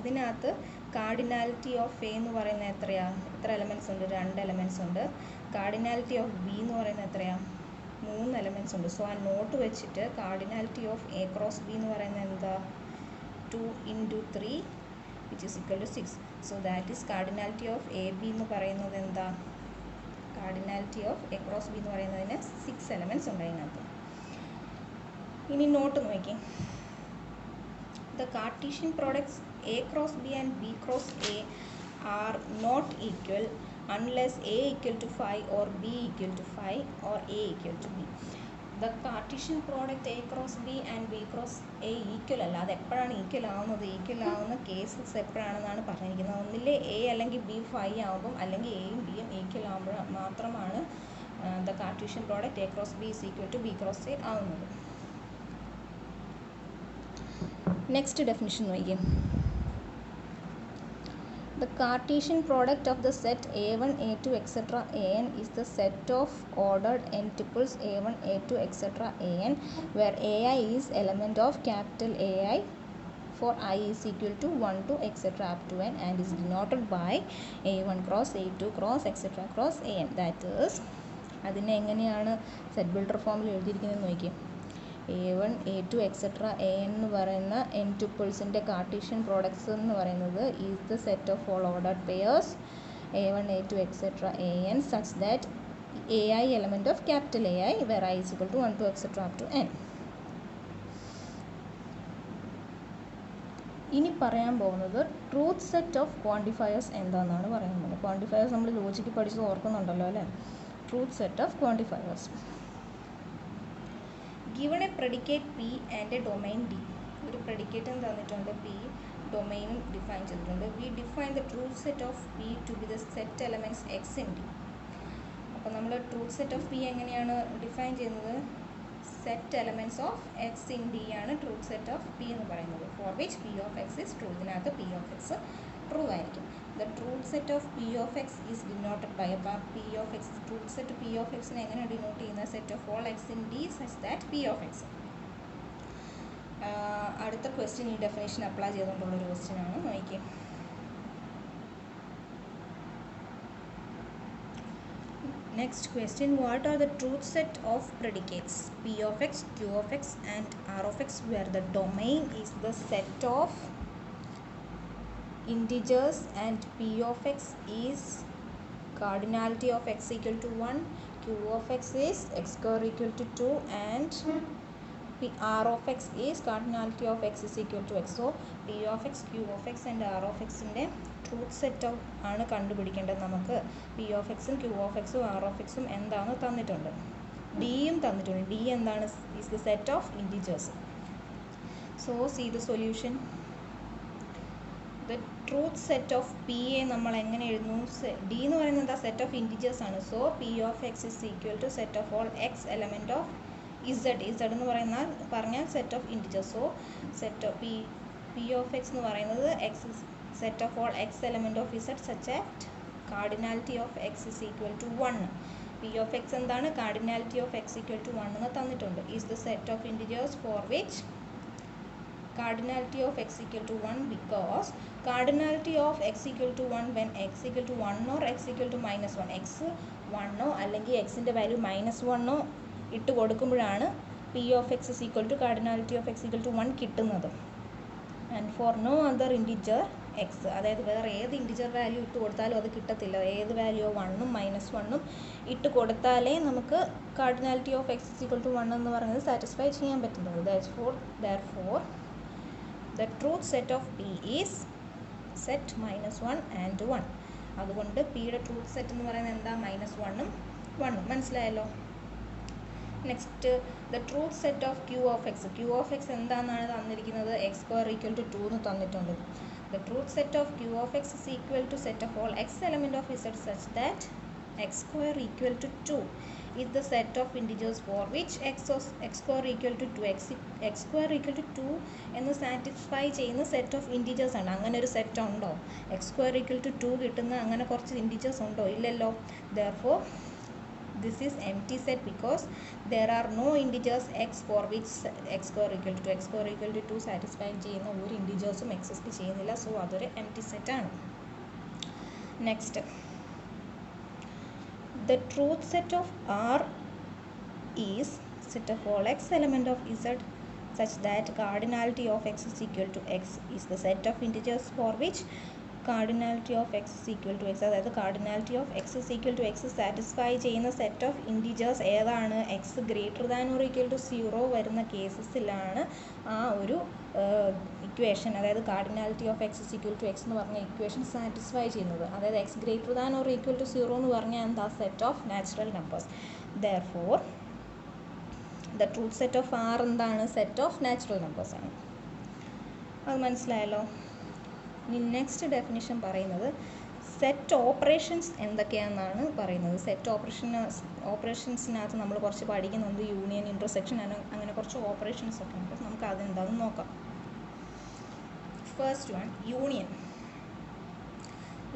ഇതിനകത്ത് കാർഡിനാലിറ്റി ഓഫ് എ എന്ന് പറയുന്നത് എത്ര എലമെൻറ്റ്സ് ഉണ്ട്? 2 എലമെൻറ്റ്സ് ഉണ്ട്. കാർഡിനാലിറ്റി ഓഫ് ബി എന്ന് പറയുന്നത് 3 എലമെൻറ്റ്സ് ഉണ്ട്. സോ ആ നോട്ട് വെച്ചിട്ട് cardinality of A cross B എന്ന് പറയുന്നത് എന്താ? 2 × 3 which is equal to 6. So that is cardinality of A B എന്ന് പറയുന്നത് എന്താ? Cardinality of A cross B എന്ന് പറയുന്നതിന് 6 എലമെൻറ്റ്സ് ഉണ്ട് അതിനകത്ത്. ഇനി നോട്ട് നോക്കി, the Cartesian products A cross B and B cross A are not equal unless a equal to phi or b equal to phi or a equal to b. The Cartesian product a cross b and b cross a equal അല്ല. അത് എപ്പോഴാണ് equal ആവുന്നത്? Equal ആവുന്ന cases എപ്പോഴാണെന്നാണ് പറഞ്ഞിരിക്കുന്നത്. ഒന്നിലെ A അല്ലെങ്കിൽ B phi ആകുമ്പം അല്ലെങ്കിൽ എയും ബിയും ഈക്വൽ ആകുമ്പോൾ മാത്രമാണ് the Cartesian product A cross B is equal to B cross A ആവുന്നത്. നെക്സ്റ്റ് ഡെഫിനിഷൻ നോക്കിയേ. The Cartesian product of the set A1, A2, etc. An is the set of ordered n-tuples A1, A2, etc. An, where Ai is element of capital AI for I is equal to 1 to etc. up to n and is denoted by A1 cross A2 cross etc. cross An. That is, അതിനെ എങ്ങനെയാണ് set builder ഫോമിൽ എഴുതിയിരിക്കുന്നത് നോക്കിയേ. A1, A2, etc. An എന്ന് പറയുന്ന n ട്യൂപ്പിൾസിൻ്റെ Cartesian products എന്ന് പറയുന്നത് is the set of all ordered pairs A1, A2, etc. An such that AI element of capital AI where I is equal to 1 to etc. up to n. ഇനി പറയാൻ പോകുന്നത് truth set of ക്വാണ്ടിഫയേഴ്സ് എന്താണെന്നാണ് പറയാൻ പോകുന്നത്. ക്വാണ്ടിഫയേഴ്സ് നമ്മൾ logic പഠിച്ചത് ഓർക്കുന്നുണ്ടല്ലോ അല്ലേ. Truth set of quantifiers. Given a predicate P and a domain D. ഒരു പ്രെഡിക്കേറ്റും തന്നിട്ടുണ്ട്, പി ഡൊമൈനും ഡിഫൈൻ ചെയ്തിട്ടുണ്ട്. We define the truth set of P to be the set elements x in D. അപ്പോൾ നമ്മൾ ട്രൂത്ത് സെറ്റ് ഓഫ് പി എങ്ങനെയാണ് define ചെയ്യുന്നത്? Set elements of x in D ആണ് ട്രൂത്ത് സെറ്റ് ഓഫ് പി എന്ന് പറയുന്നത്. For which P of X is true. ഇതിനകത്ത് P of X true ആയിരിക്കും. The truth set of P of X is denoted by, അപ്പോൾ P of x truth set P of എക്സിനെ എങ്ങനെ denote ചെയ്യുന്ന set of all x in D such that P of x. അടുത്ത question ഈ definition apply ചെയ്തുകൊണ്ടുള്ളൊരു question ആണ്. നോക്കിയേ. Next question, what are the truth set of predicates P of x, Q of x and R of x where the domain is the set of integers and P of x is cardinality of x equal to 1, Q of x is x square equal to 2 and R of x is cardinality of x is equal to x. So P of x, Q of x and R of x ൻ്റെ truth set ആണ് കണ്ടുപിടിക്കേണ്ടത് നമുക്ക്. P of എക്സും Q of എക്സും R of എക്സും എന്താണ് തന്നിട്ടുണ്ട്, ഡിയും തന്നിട്ടുണ്ട്. ഡി എന്താണ്? Is the set of integers. So see the solution. The truth set of P A നമ്മൾ എങ്ങനെ എഴുതുന്നു? ഡി എന്ന് പറയുന്നത് എന്താ? സെറ്റ് ഓഫ് ഇൻറ്റിജേഴ്സ് ആണ്. So P of X is equal to set of all X element of Z. Z എന്ന് പറഞ്ഞാൽ set of integers. So set of P of X എന്ന് പറയുന്നത് X set of all x element of z such that cardinality of x is equal to 1. P of x എന്താണ്? cardinality of x equal to 1 എന്ന് തന്നിട്ടുണ്ട്. is the set of integers for which cardinality of x equal to 1 because cardinality of x equal to 1 when x equal to 1 or x equal to minus 1, x 1 അല്ലെങ്കിൽ എക്സിൻ്റെ value -1 ഇട്ട് കൊടുക്കുമ്പോഴാണ് P of x is equal to cardinality of x equal to 1 കിട്ടുന്നത്. And for no other integer x, അതായത് വേറെ ഏത് integer value ഇട്ട് കൊടുത്താലും അത് കിട്ടത്തില്ല. ഏത് വാല്യൂ 1ഉം -1ഉം ഇട്ട് കൊടുത്താലേ നമുക്ക് cardinality of x equal to 1 എന്ന് പറയുന്നത് സാറ്റിസ്ഫൈ ചെയ്യാൻ പറ്റുന്നത്. therefore the truth set of P is set -1 and 1. അതുകൊണ്ട് പിയുടെ ട്രൂത്ത് സെറ്റ് എന്ന് പറയുന്നത് എന്താ? -1ഉം 1ഉം. മനസ്സിലായല്ലോ. Next, the truth set of q of x. Q of x എന്താണെന്നാണ് തന്നിരിക്കുന്നത്? എക്സ് സ്ക്വയർ ഈക്വൽ ടു 2 എന്ന് തന്നിട്ടുണ്ട്. The truth set of q of X is equal to set of all X element of Z such that x square equal to 2 is the set of integers for which x square equal to 2. x square equal to 2 എന്ന് satisfy ചെയ്യുന്ന set of integers ആണ്. അങ്ങനെ ഒരു set ഉണ്ടോ? x square equal to 2 കിട്ടുന്ന അങ്ങനെ കുറച്ച് integers ഉണ്ടോ? ഇല്ലല്ലോ. therefore this is empty set because there are no integers x for which x square equal to 2. x square equal to 2 satisfy ചെയ്യുന്ന ഒരു ഇൻറ്റിജേഴ്സും എക്സിസ്റ്റ് ചെയ്യുന്നില്ല. സോ അതൊരു empty set ആണ്. Next, the truth set of R is set of all x element of z such that cardinality of x is equal to x is the set of integers for which cardinality of x is equal to x. അതായത് cardinality of x is equal to x satisfy ചെയ്യുന്ന set of integers ഏതാണ്? X greater than or equal to 0 വരുന്ന കേസസിലാണ് ആ ഒരു equation, അതായത് cardinality of X is equal to x എന്ന് പറഞ്ഞ ഇക്വേഷൻ സാറ്റിസ്ഫൈ ചെയ്യുന്നത്. അതായത് x greater than or equal to 0 എന്ന് പറഞ്ഞാൽ എന്താ? Set of natural numbers. therefore the truth set of r എന്താണ്? സെറ്റ് ഓഫ് നാച്ചുറൽ നമ്പേഴ്സ് ആണ്. അത് മനസ്സിലായല്ലോ. ഇനി നെക്സ്റ്റ് ഡെഫിനിഷൻ പറയുന്നത് സെറ്റ് ഓപ്പറേഷൻസ് എന്തൊക്കെയാണെന്നാണ് പറയുന്നത്. സെറ്റ് ഓപ്പറേഷൻസിനകത്ത് നമ്മൾ കുറച്ച് പഠിക്കുന്നുണ്ട്. യൂണിയൻ, ഇൻ്റർസെക്ഷൻ, അങ്ങനെ കുറച്ച് ഓപ്പറേഷൻസ് ഒക്കെ ഉണ്ട്. നമുക്ക് അതെന്താണെന്ന് നോക്കാം. First one, union.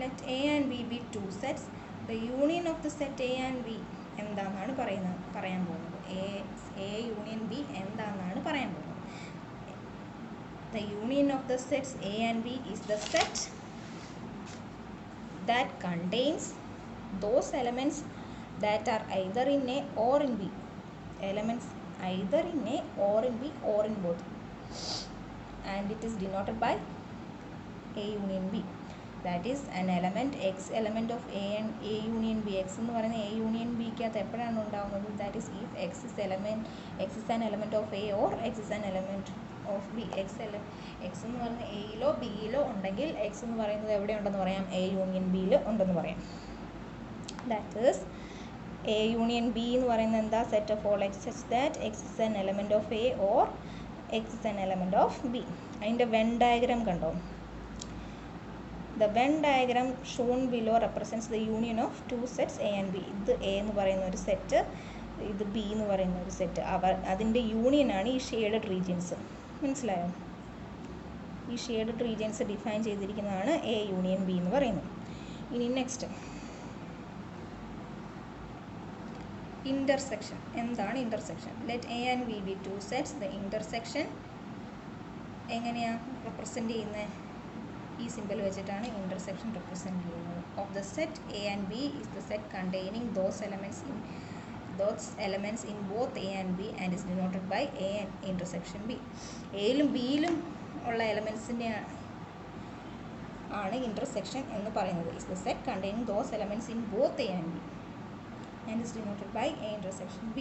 let A and B be two sets. The union of the set A and B എന്താണെന്നാണ് പറയാൻ പോകുന്നത്. A union B എന്താണെന്നാണ് പറയാൻ പോകുന്നത്. The union of the sets A and B is the set that contains those elements that are either in A or in B. Elements either in A or in B or in both. And it is denoted by A union B. That is an element X element of A and A union B. X എന്ന് പറയുന്ന A union B ക്കകത്ത് എപ്പോഴാണ് ഉണ്ടാകുന്നത്? That is if X is an element of A or X is an element of B. X എന്ന് പറയുന്നത് എയിലോ ബിയിലോ ഉണ്ടെങ്കിൽ X എന്ന് പറയുന്നത് എവിടെ ഉണ്ടെന്ന് പറയാം? A union Bയിൽ ഉണ്ടെന്ന് പറയാം. That is A union B എന്ന് പറയുന്നത് എന്താ? Set of all X such that X is an element of A or X is an element of B. അതിൻ്റെ വെൻ ഡയഗ്രാം കണ്ടോ? The Venn diagram shown below represents the union of two sets A and B. ഇത് A എന്ന് പറയുന്ന ഒരു set, ഇത് B എന്ന് പറയുന്ന ഒരു സെറ്റ്. അതിൻ്റെ യൂണിയനാണ് ഈ ഷെയ്ഡഡ് റീജിയൻസ്. മനസ്സിലായോ? ഈ ഷെയ്ഡഡ് റീജിയൻസ് ഡിഫൈൻ ചെയ്തിരിക്കുന്നതാണ് A യൂണിയൻ B എന്ന് പറയുന്നത്. ഇനി നെക്സ്റ്റ് ഇൻ്റർസെക്ഷൻ. എന്താണ് intersection? Let A and B be two sets. The intersection എങ്ങനെയാണ് റെപ്രസെൻ്റ് ചെയ്യുന്നത്? ഈ സിമ്പിൾ വെച്ചിട്ടാണ് ഇൻ്റർസെക്ഷൻ റെപ്രസെൻ്റ് ചെയ്യുന്നത്. Of the set A and B is the set containing those elements in both A and B and is denoted by A intersection B. എയിലും ബിയിലും ഉള്ള എലമെൻസിൻ്റെ ആണ് intersection എന്ന് പറയുന്നത്. is the set containing those elements in both A and B and is denoted by A intersection B.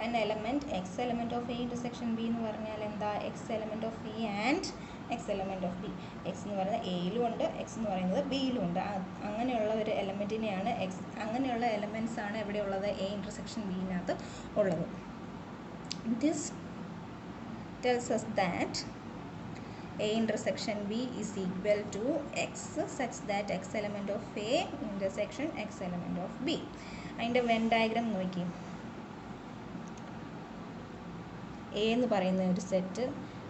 An element X element of A intersection B എന്ന് പറഞ്ഞാൽ എന്താ? X element of A and X element of B. X എന്ന് പറയുന്നത് എയിലും ഉണ്ട്, X എന്ന് പറയുന്നത് ബിയിലും ഉണ്ട്. അങ്ങനെയുള്ള ഒരു എലമെൻറ്റിനെയാണ് അങ്ങനെയുള്ള എലമെൻറ്റ്സ് ആണ് എവിടെയുള്ളത്? A intersection ബിയിനകത്ത് ഉള്ളത്. This tells us that A intersection B is equal to X such that X element of A intersection X element of B. അതിൻ്റെ വെൻ ഡയഗ്രാം നോക്കി. A എന്ന് പറയുന്ന ഒരു സെറ്റ്,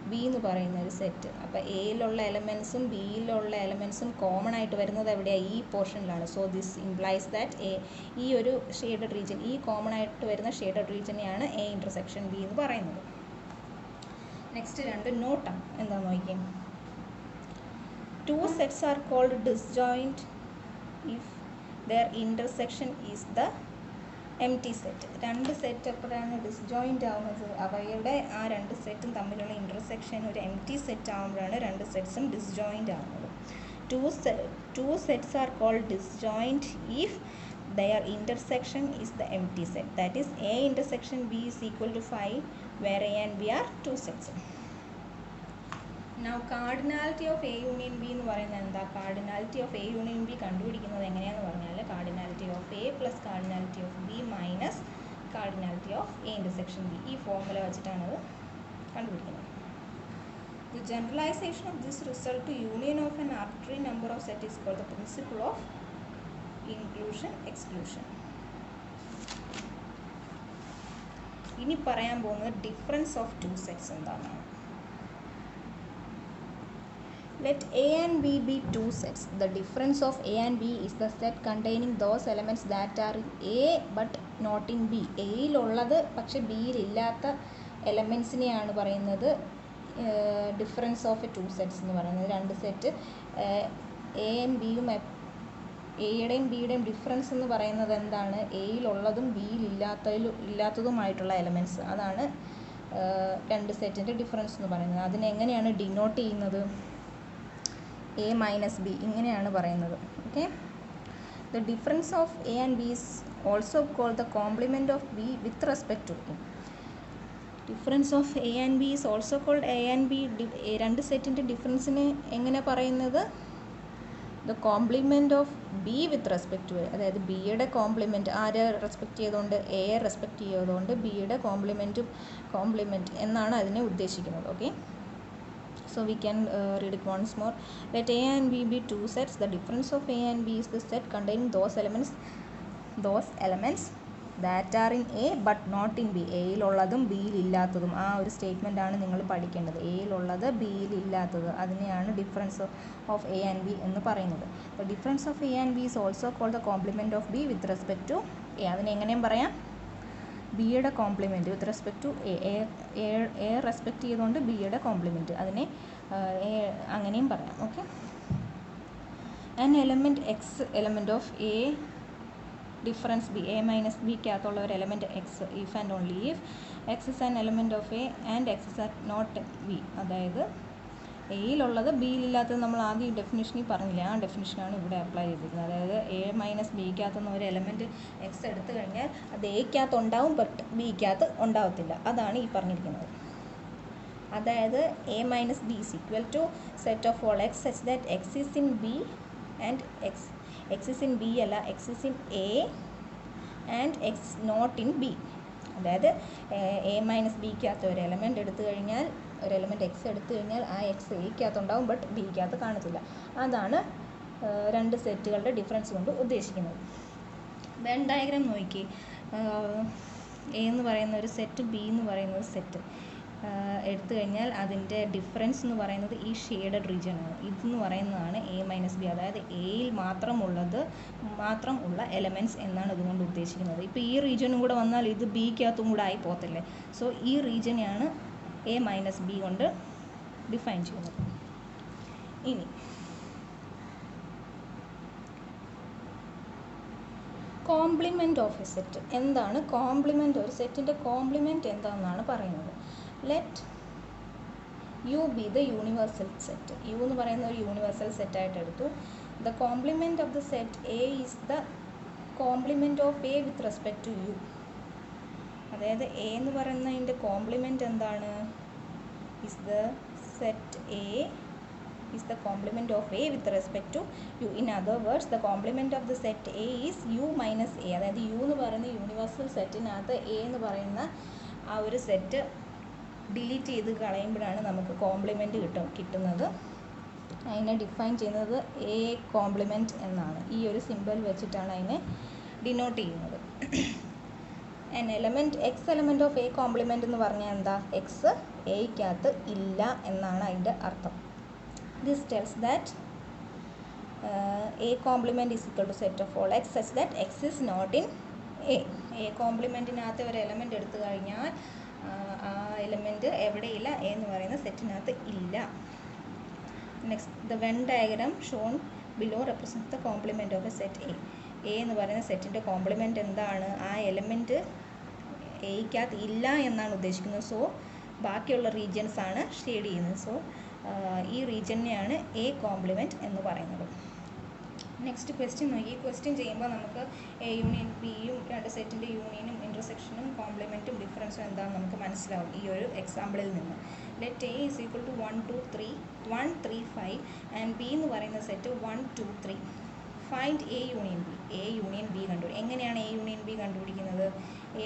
ബി എന്ന് പറയുന്ന ഒരു സെറ്റ്. അപ്പോൾ എയിലുള്ള എലമെൻസും ബിയിലുള്ള എലമെൻസും കോമൺ ആയിട്ട് വരുന്നത് എവിടെയാണ്? ഈ പോർഷനിലാണ്. സോ ദിസ് ഇംപ്ലൈസ് ദാറ്റ് ഈ ഒരു ഷെയ്ഡഡ് റീജിയൻ, ഈ കോമൺ ആയിട്ട് വരുന്ന ഷെയ്ഡഡ് റീജിയനെയാണ് A ഇൻ്റർസെക്ഷൻ ബി എന്ന് പറയുന്നത്. നെക്സ്റ്റ് രണ്ട് നോട്ടാണ്. എന്താ നോക്കി. Two sets are called disjoint if their intersection is the empty set. രണ്ട് സെറ്റ് എപ്പോഴാണ് ഡിസ്ജോയിൻ്റ് ആവുന്നത്? അവയുടെ ആ രണ്ട് സെറ്റും തമ്മിലുള്ള ഇൻ്റർസെക്ഷൻ ഒരു എംപ്റ്റി സെറ്റ് ആകുമ്പോഴാണ് രണ്ട് സെറ്റ്സും ഡിസ്ജോയിൻ്റ് ആവുന്നത്. Two sets are called disjoint if their intersection is the empty set. That is A intersection B is equal to 5 where A and B are two sets. Now cardinality of A union B എന്ന് പറയുന്നത് എന്താ? Cardinality of A union B കണ്ടുപിടിക്കുന്നത് എങ്ങനെയാണെന്ന് പറഞ്ഞാൽ cardinality of A plus cardinality of B minus cardinality of A intersection B. ഈ formula വെച്ചിട്ടാണ് അത് കണ്ടുപിടിക്കുന്നത്. The generalization of this result to union of an arbitrary number of set is called the principle of inclusion exclusion. ഇനി പറയാൻ പോകുന്നത് difference of two sets എന്താണ്. Let A and B be two sets. The difference of A and B is the set containing those elements that are in A but not in B. എയിലുള്ളത് പക്ഷെ ബിയിലില്ലാത്ത എലമെൻസിനെയാണ് പറയുന്നത് difference of two sets എന്ന് പറയുന്നത്. രണ്ട് set എയും ബിയും, എയുടെയും ബിയുടെയും difference എന്ന് പറയുന്നത് എന്താണ്? എയിലുള്ളതും ഇല്ലാത്തതുമായിട്ടുള്ള എലമെൻറ്റ്സ്. അതാണ് രണ്ട് സെറ്റിൻ്റെ ഡിഫറൻസ് എന്ന് പറയുന്നത്. അതിനെങ്ങനെയാണ് ഡിനോട്ട് ചെയ്യുന്നത്? A minus B ഇങ്ങനെയാണ് പറയുന്നത്. Okay. The difference of A and B is also called the complement of B with respect to A. Difference of A and B is also called A and B. രണ്ട് സെറ്റിൻ്റെ ഡിഫറൻസിനെ എങ്ങനെ പറയുന്നത്? The complement of B with respect to A. അതായത് ബിയുടെ compliment ആരെ respect ചെയ്തുകൊണ്ട്? എയെ respect ചെയ്തുകൊണ്ട് ബിയുടെ കോംപ്ലിമെൻറ്റ് എന്നാണ് അതിനെ ഉദ്ദേശിക്കുന്നത്. Okay. So we can read it once more. Let A and B be two sets. The difference of A and B is the set containing those elements that are in A but not in B. എയിലുള്ളതും ബിയിലില്ലാത്തതും, ആ ഒരു സ്റ്റേറ്റ്മെൻറ്റാണ് നിങ്ങൾ പഠിക്കേണ്ടത്. എയിലുള്ളത് ബിയിലില്ലാത്തത്, അതിനെയാണ് difference of A and B എന്ന് പറയുന്നത്. The difference of A and B is also called the complement of B with respect to A. അതിനെ എങ്ങനെയും പറയാം, ബിയുടെ complement with respect to A respect ചെയ്തുകൊണ്ട് ബിയുടെ കോംപ്ലിമെൻറ്റ്, അതിനെ അങ്ങനെയും പറയാം. Okay. An element x element of A difference B, A minus ബിക്കകത്തുള്ള ഒരു element x, if and only if x is an element of A and x is not B. അതായത് എയിലുള്ളത് ബിയിലില്ലാത്തത് നമ്മൾ ആദ്യം ഡെഫിനിഷനിൽ പറഞ്ഞില്ലേ, ആ ഡെഫിനിഷനാണ് ഇവിടെ അപ്ലൈ ചെയ്തിരിക്കുന്നത്. അതായത് എ മൈനസ് ബിക്കകത്തുനിന്ന് ഒരു എലമെൻറ്റ് എക്സ് എടുത്തു കഴിഞ്ഞാൽ അത് എക്കകത്ത് ഉണ്ടാവും ബട്ട് ബിക്കകത്ത് ഉണ്ടാവത്തില്ല. അതാണ് ഈ പറഞ്ഞിരിക്കുന്നത്. അതായത് A minus B is equal to set of all x such that x is in B and x is in B അല്ല, x is in A and x not in B. അതായത് A minus ബിക്കകത്ത് ഒരു element എടുത്തു കഴിഞ്ഞാൽ, ഒരു element X എടുത്തു കഴിഞ്ഞാൽ ആ എക്സ് എക്കകത്തുണ്ടാവും ബട്ട് ബിക്കകത്ത് കാണത്തില്ല. അതാണ് രണ്ട് സെറ്റുകളുടെ ഡിഫറൻസ് കൊണ്ട് ഉദ്ദേശിക്കുന്നത്. വെൻ ഡയഗ്രാം നോക്കി, എ എന്ന് പറയുന്ന ഒരു സെറ്റ്, ബി എന്ന് പറയുന്ന ഒരു സെറ്റ് എടുത്തു കഴിഞ്ഞാൽ അതിൻ്റെ ഡിഫറൻസ് എന്ന് പറയുന്നത് ഈ ഷെയ്ഡഡ് റീജിയനാണ്. ഇതെന്ന് പറയുന്നതാണ് എ മൈനസ് ബി. അതായത് എയിൽ മാത്രം ഉള്ള എലമെൻറ്റ്സ് എന്നാണ് ഇതുകൊണ്ട് ഉദ്ദേശിക്കുന്നത്. ഇപ്പോൾ ഈ റീജിയനും കൂടെ വന്നാൽ ഇത് ബിക്കകത്തും കൂടെ ആയി പോകത്തില്ലേ. സോ ഈ റീജിയനെയാണ് എ മൈനസ് ബി കൊണ്ട് ഡിഫൈൻ ചെയ്യുന്നത്. ഇനി കോംപ്ലിമെൻറ്റ് ഓഫ് എ സെറ്റ്. എന്താണ് കോംപ്ലിമെൻറ്റ്? ഒരു സെറ്റിൻ്റെ കോംപ്ലിമെൻറ്റ് എന്താണെന്നാണ് പറയുന്നത്. Let U be the universal set. U എന്ന് പറയുന്ന ഒരു യൂണിവേഴ്സൽ സെറ്റായിട്ട് എടുത്തു. The complement of the set A is the complement of A with respect to U. അതായത് എ എന്ന് പറയുന്നതിൻ്റെ കോംപ്ലിമെൻറ്റ് എന്താണ്? Is the set A is the complement of A with respect to U. In other words, the complement of the set A is U minus A. അതായത് U എന്ന് പറയുന്ന universal സെറ്റിനകത്ത് A എന്ന് പറയുന്ന ആ ഒരു സെറ്റ് ഡിലീറ്റ് ചെയ്ത് കളയുമ്പോഴാണ് നമുക്ക് compliment കിട്ടുന്നത്. അതിനെ ഡിഫൈൻ ചെയ്യുന്നത് A കോംപ്ലിമെൻറ്റ് എന്നാണ്. ഈ ഒരു സിമ്പിൾ വെച്ചിട്ടാണ് അതിനെ ഡിനോട്ട് ചെയ്യുന്നത്. an element x element of A compliment എന്ന് പറഞ്ഞാൽ എന്താ? എക്സ് എയ്ക്കകത്ത് ഇല്ല എന്നാണ് അതിൻ്റെ അർത്ഥം. This tells that A complement is equal to set of all x such that x is not in A. A കോംപ്ലിമെൻറ്റിനകത്ത് ഒരു എലമെൻറ്റ് എടുത്തു കഴിഞ്ഞാൽ ആ എലമെൻറ്റ് എവിടെയില്ല, എ എന്ന് പറയുന്ന സെറ്റിനകത്ത് ഇല്ല. Next, the when diagram Sean below represent the complement of a set A. A എന്ന് പറയുന്ന സെറ്റിൻ്റെ കോംപ്ലിമെൻറ്റ് എന്താണ്? ആ എലമെൻറ്റ് എയ്ക്കകത്ത് ഇല്ല എന്നാണ് ഉദ്ദേശിക്കുന്നത്. സോ ബാക്കിയുള്ള റീജിയൻസ് ആണ് ഷെയ്ഡ് ചെയ്യുന്നത്. സോ ഈ റീജിയനെയാണ് എ കോംപ്ലിമെൻറ്റ് എന്ന് പറയുന്നത്. നെക്സ്റ്റ് ക്വസ്റ്റ്യൻ നോക്കി. ക്വസ്റ്റ്യൻ ചെയ്യുമ്പോൾ നമുക്ക് എ യൂണിയൻ ബിയും രണ്ട് സെറ്റിൻ്റെ യൂണിയനും ഇൻ്റർസെക്ഷനും കോംപ്ലിമെൻറ്റും ഡിഫറൻസും എന്താണെന്ന് നമുക്ക് മനസ്സിലാവും ഈ ഒരു എക്സാമ്പിളിൽ നിന്ന്. Let A is equal to 1 2 3 1 3 5 and B എന്ന് പറയുന്ന സെറ്റ് 1 2 3. Find A union B. A union B കണ്ടുപിടിക്കും. എങ്ങനെയാണ് എ യൂണിയൻ ബി കണ്ടുപിടിക്കുന്നത്?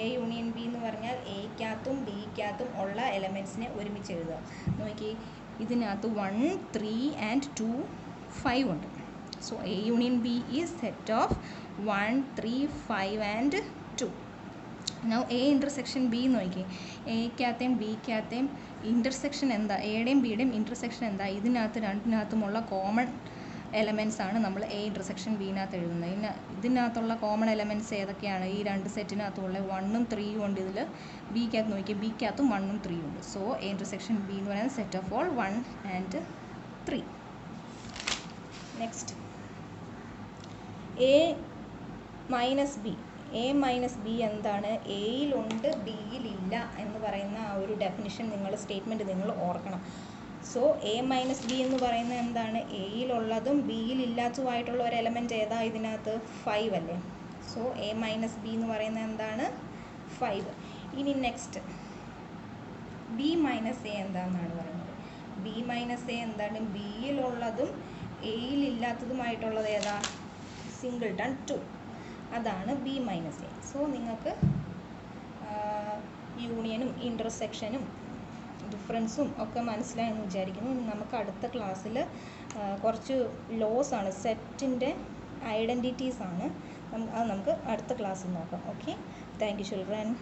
എ യൂണിയൻ ബി എന്ന് പറഞ്ഞാൽ എയ്ക്കകത്തും ബിക്കകത്തും ഉള്ള എലമെൻറ്റ്സിനെ ഒരുമിച്ച് എഴുതുക. നോക്കി, ഇതിനകത്ത് 1 3 ആൻഡ് 2 5 ഉണ്ട്. So A union B is set of 1 3 5 and 2. Now A intersection B നോക്കി. എയ്ക്കകത്തെയും ബിക്കകത്തെയും ഇൻ്റർസെക്ഷൻ എന്താ? എയുടെയും ബിയുടെയും ഇൻ്റർസെക്ഷൻ എന്താ? ഇതിനകത്ത് രണ്ടിനകത്തുമുള്ള കോമൺ എലമെൻറ്റ്സ് ആണ് നമ്മൾ എ ഇൻ്റർസെക്ഷൻ ബിനകത്ത് എഴുതുന്നത്. ഇതിനകത്തുള്ള കോമൺ എലമെൻറ്റ്സ് ഏതൊക്കെയാണ്? ഈ രണ്ട് സെറ്റിനകത്തുള്ള 1 ഉം 3 ഉണ്ട്. ഇതിൽ ബിക്കകത്ത് നോക്കിയാൽ ബിക്കകത്തും 1 ഉം 3 ഉണ്ട്. സോ എ ഇൻ്റർസെക്ഷൻ ബി എന്ന് പറയുന്നത് set of all 1 and 3. Next, A minus B. A minus B എന്താണ്? എയിലുണ്ട് ബിയിലില്ല എന്ന് പറയുന്ന ആ ഒരു ഡെഫിനിഷൻ സ്റ്റേറ്റ്മെൻറ്റ് നിങ്ങൾ ഓർക്കണം. സോ എ മൈനസ് ബി എന്ന് പറയുന്നത് എന്താണ്? എയിലുള്ളതും ബിയിലില്ലാത്തതുമായിട്ടുള്ള ഒരു എലമെൻറ്റ് ഏതാ ഇതിനകത്ത്? 5 അല്ലേ. സോ എ മൈനസ് ബി എന്ന് പറയുന്നത് എന്താണ്? 5. ഇനി നെക്സ്റ്റ്, ബി മൈനസ് എ എന്താണെന്നാണ് പറയുന്നത്. ബി മൈനസ് എ എന്താണ്? ബിയിലുള്ളതും എയിലില്ലാത്തതുമായിട്ടുള്ളത് ഏതാ? സിംഗിൾട്ടൺ 2. അതാണ് ബി മൈനസ് എ. സോ നിങ്ങൾക്ക് യൂണിയനും ഇൻ്റർസെക്ഷനും ഡിഫറൻസും ഒക്കെ മനസ്സിലായെന്ന് വിചാരിക്കുന്നു. നമുക്ക് അടുത്ത ക്ലാസ്സിൽ കുറച്ച് ലോസ് ആണ്, സെറ്റിൻ്റെ ഐഡൻറ്റിറ്റീസ് ആണ്. അത് നമുക്ക് അടുത്ത ക്ലാസ്സിൽ നോക്കാം. ഓക്കെ. Thank you, children.